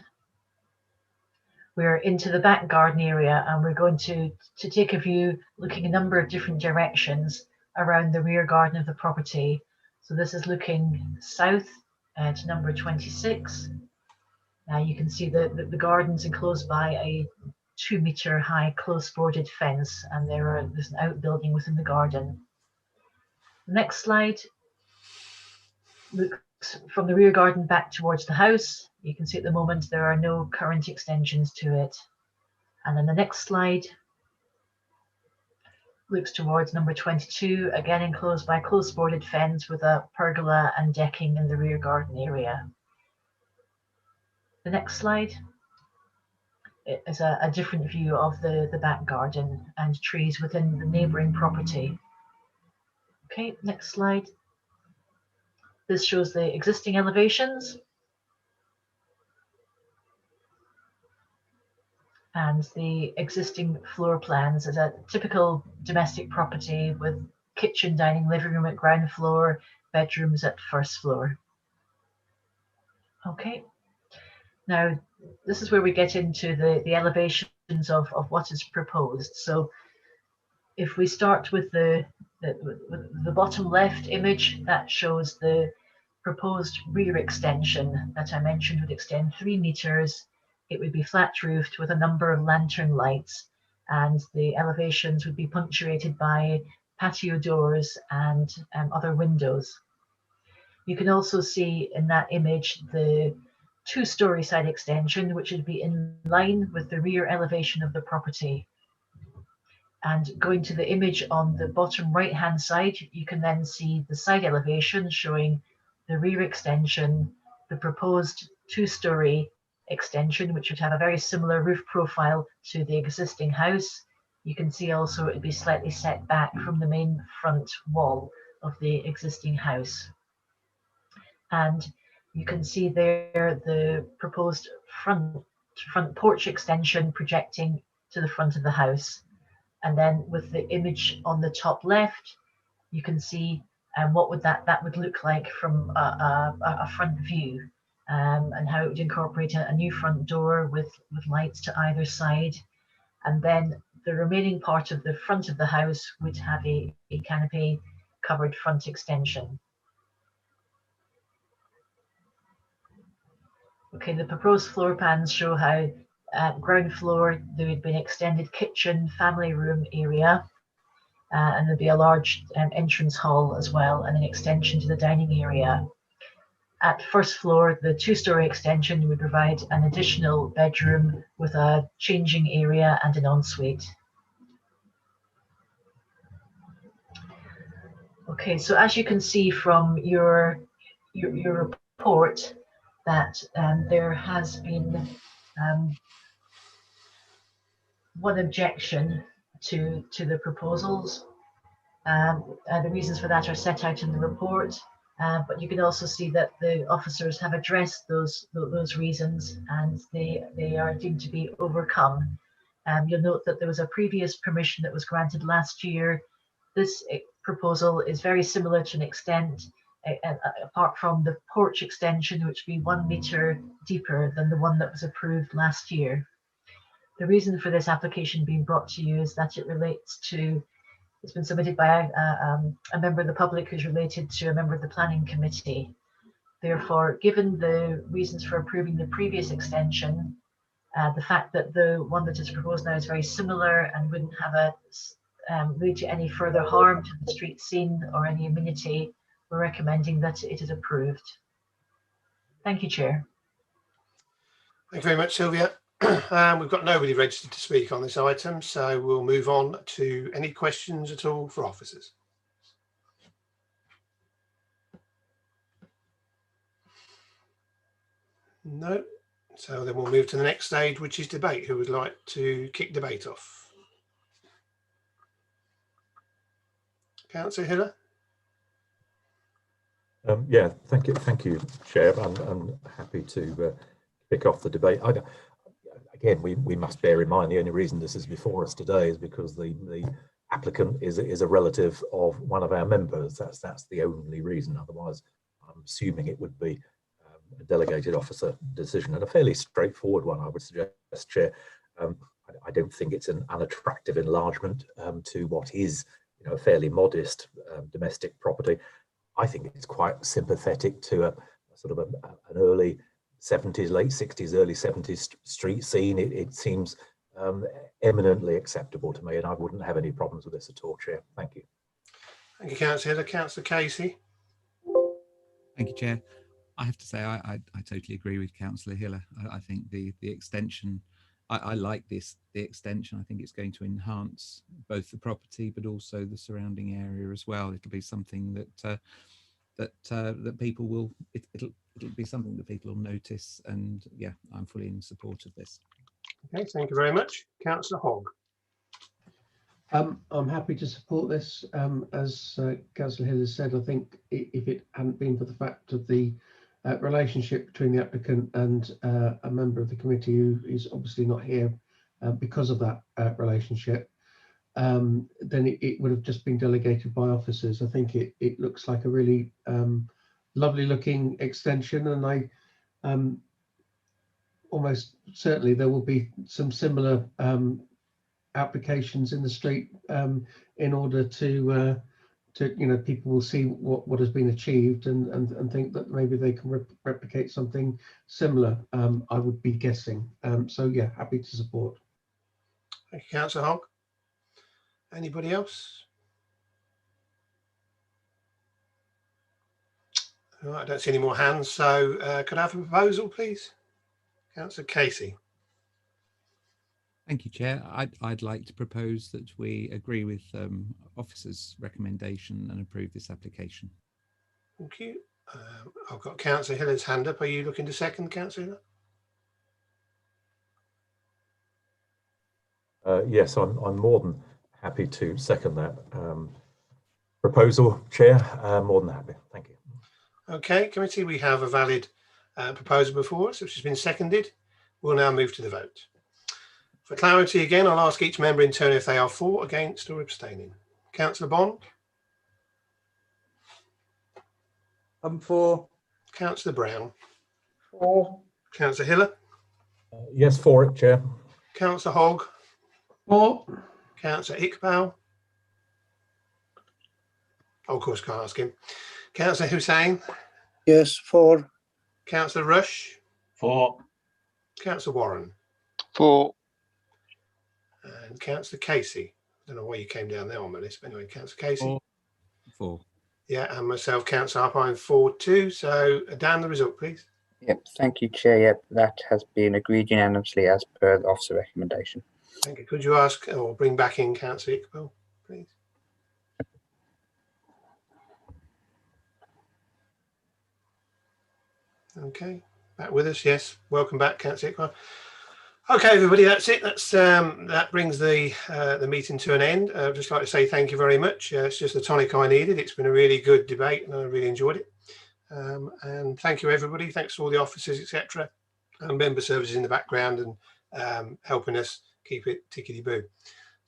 we're into the back garden area, and we're going to take a view looking a number of different directions around the rear garden of the property. So this is looking south to number 26. You can see the garden's enclosed by a 2-meter high close boarded fence, and there's an outbuilding within the garden. The next slide looks from the rear garden back towards the house. You can see at the moment there are no current extensions to it. And then the next slide looks towards number 22, again enclosed by a close boarded fence with a pergola and decking in the rear garden area. The next slide is a different view of the back garden and trees within the neighbouring property. Okay, next slide. This shows the existing elevations and the existing floor plans as a typical domestic property with kitchen, dining, living room at ground floor, bedrooms at first floor. Okay, now this is where we get into the elevations of what is proposed. So if we start with the bottom left image, that shows the proposed rear extension that I mentioned would extend 3 meters. It would be flat roofed with a number of lantern lights, and the elevations would be punctuated by patio doors and other windows. You can also see in that image the 2-story side extension, which would be in line with the rear elevation of the property. And going to the image on the bottom right hand side, you can then see the side elevation showing the rear extension, the proposed 2-story extension, which would have a very similar roof profile to the existing house. You can see also it would be slightly set back from the main front wall of the existing house. And you can see there the proposed front porch extension projecting to the front of the house. And then with the image on the top left, you can see what would that would look like from a front view, and how it would incorporate a new front door with lights to either side. And then the remaining part of the front of the house would have a canopy covered front extension. Okay, the proposed floor plans show how at ground floor there would be an extended kitchen, family room area, and there'd be a large entrance hall as well, and an extension to the dining area. At first floor, the 2-story extension would provide an additional bedroom with a changing area and an ensuite. Okay, so as you can see from your report, that there has been one objection to the proposals. The reasons for that are set out in the report, but you can also see that the officers have addressed those reasons, and they are deemed to be overcome. You'll note that there was a previous permission that was granted last year. This proposal is very similar to an extent, apart from the porch extension, which would be 1 meter deeper than the one that was approved last year. The reason for this application being brought to you is that it relates to, it's been submitted by a member of the public who's related to a member of the planning committee. Therefore, given the reasons for approving the previous extension, The fact that the one that is proposed now is very similar and wouldn't have a lead to any further harm to the street scene or any amenity, we're recommending that it is approved. Thank you, Chair. Thank you very much, Sylvia. We've got nobody registered to speak on this item, so we'll move on to any questions at all for officers. No. So then we'll move to the next stage, which is debate. Who would like to kick debate off? Councillor Hiller? Yeah, thank you, Chair. I'm happy to kick off the debate. Again, we must bear in mind the only reason this is before us today is because the applicant is a relative of one of our members. That's the only reason. Otherwise, I'm assuming it would be a delegated officer decision, and a fairly straightforward one, I would suggest, Chair. I don't think it's an unattractive enlargement to what is, a fairly modest domestic property. I think it's quite sympathetic to a sort of an early 70s, late 60s, early 70s street scene. It seems eminently acceptable to me, and I wouldn't have any problems with this at all, Chair. Thank you. Thank you, Councillor Hiller. Councillor Casey? Thank you, Chair. I have to say I totally agree with Councillor Hiller. I think the extension, I like the extension. I think it's going to enhance both the property but also the surrounding area as well. It'll be something that people will it'll be something that people will notice, and yeah, I'm fully in support of this. Okay, thank you very much. Councillor Hogg? I'm happy to support this. As Councillor Hill has said, I think if it hadn't been for the fact of the relationship between the applicant and a member of the committee who is obviously not here because of that relationship, then it would have just been delegated by officers. I think it looks like a really lovely looking extension, and I almost certainly there will be some similar applications in the street in order to people will see what has been achieved and think that maybe they can replicate something similar. I would be guessing. So yeah, happy to support. Thank you, Councillor Hogg. Anybody else? All right, I don't see any more hands, so could I have a proposal, please? Councillor Casey. Thank you, Chair. I'd like to propose that we agree with officer's recommendation and approve this application. Thank you. I've got Councillor Hiller's hand up. Are you looking to second, Councillor Hiller? Yes, I'm more than happy to second that proposal, Chair. More than happy. Thank you. Okay, committee, we have a valid proposal before us, which has been seconded. We'll now move to the vote. For clarity again, I'll ask each member in turn if they are for, against or abstaining. Councillor Bond? I'm for. Councillor Brown? For. Councillor Hiller? Yes, for it, Chair. Councillor Hogg? For. Councillor Iqbal? Oh, of course, can't ask him. Councillor Hussain? Yes, for. Councillor Rush? For. Councillor Warren? For. And Councillor Casey. I don't know why you came down there on my list, but anyway, Councillor Casey. For. Yeah, and myself, Councillor Harper, I'm for too. So Dan, the result, please. Yep, thank you, Chair. Yep, that has been agreed unanimously as per the officer recommendation. Thank you. Could you ask or bring back in Councillor Iqbal, please? Okay, back with us. Yes, welcome back, Councillor Iqbal. Okay, everybody, that's it. That brings the meeting to an end. I'd just like to say thank you very much. It's just the tonic I needed. It's been a really good debate, and I really enjoyed it. And thank you, everybody. Thanks to all the officers, etc., and member services in the background and helping us keep it tickety-boo.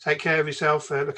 Take care of yourself. Look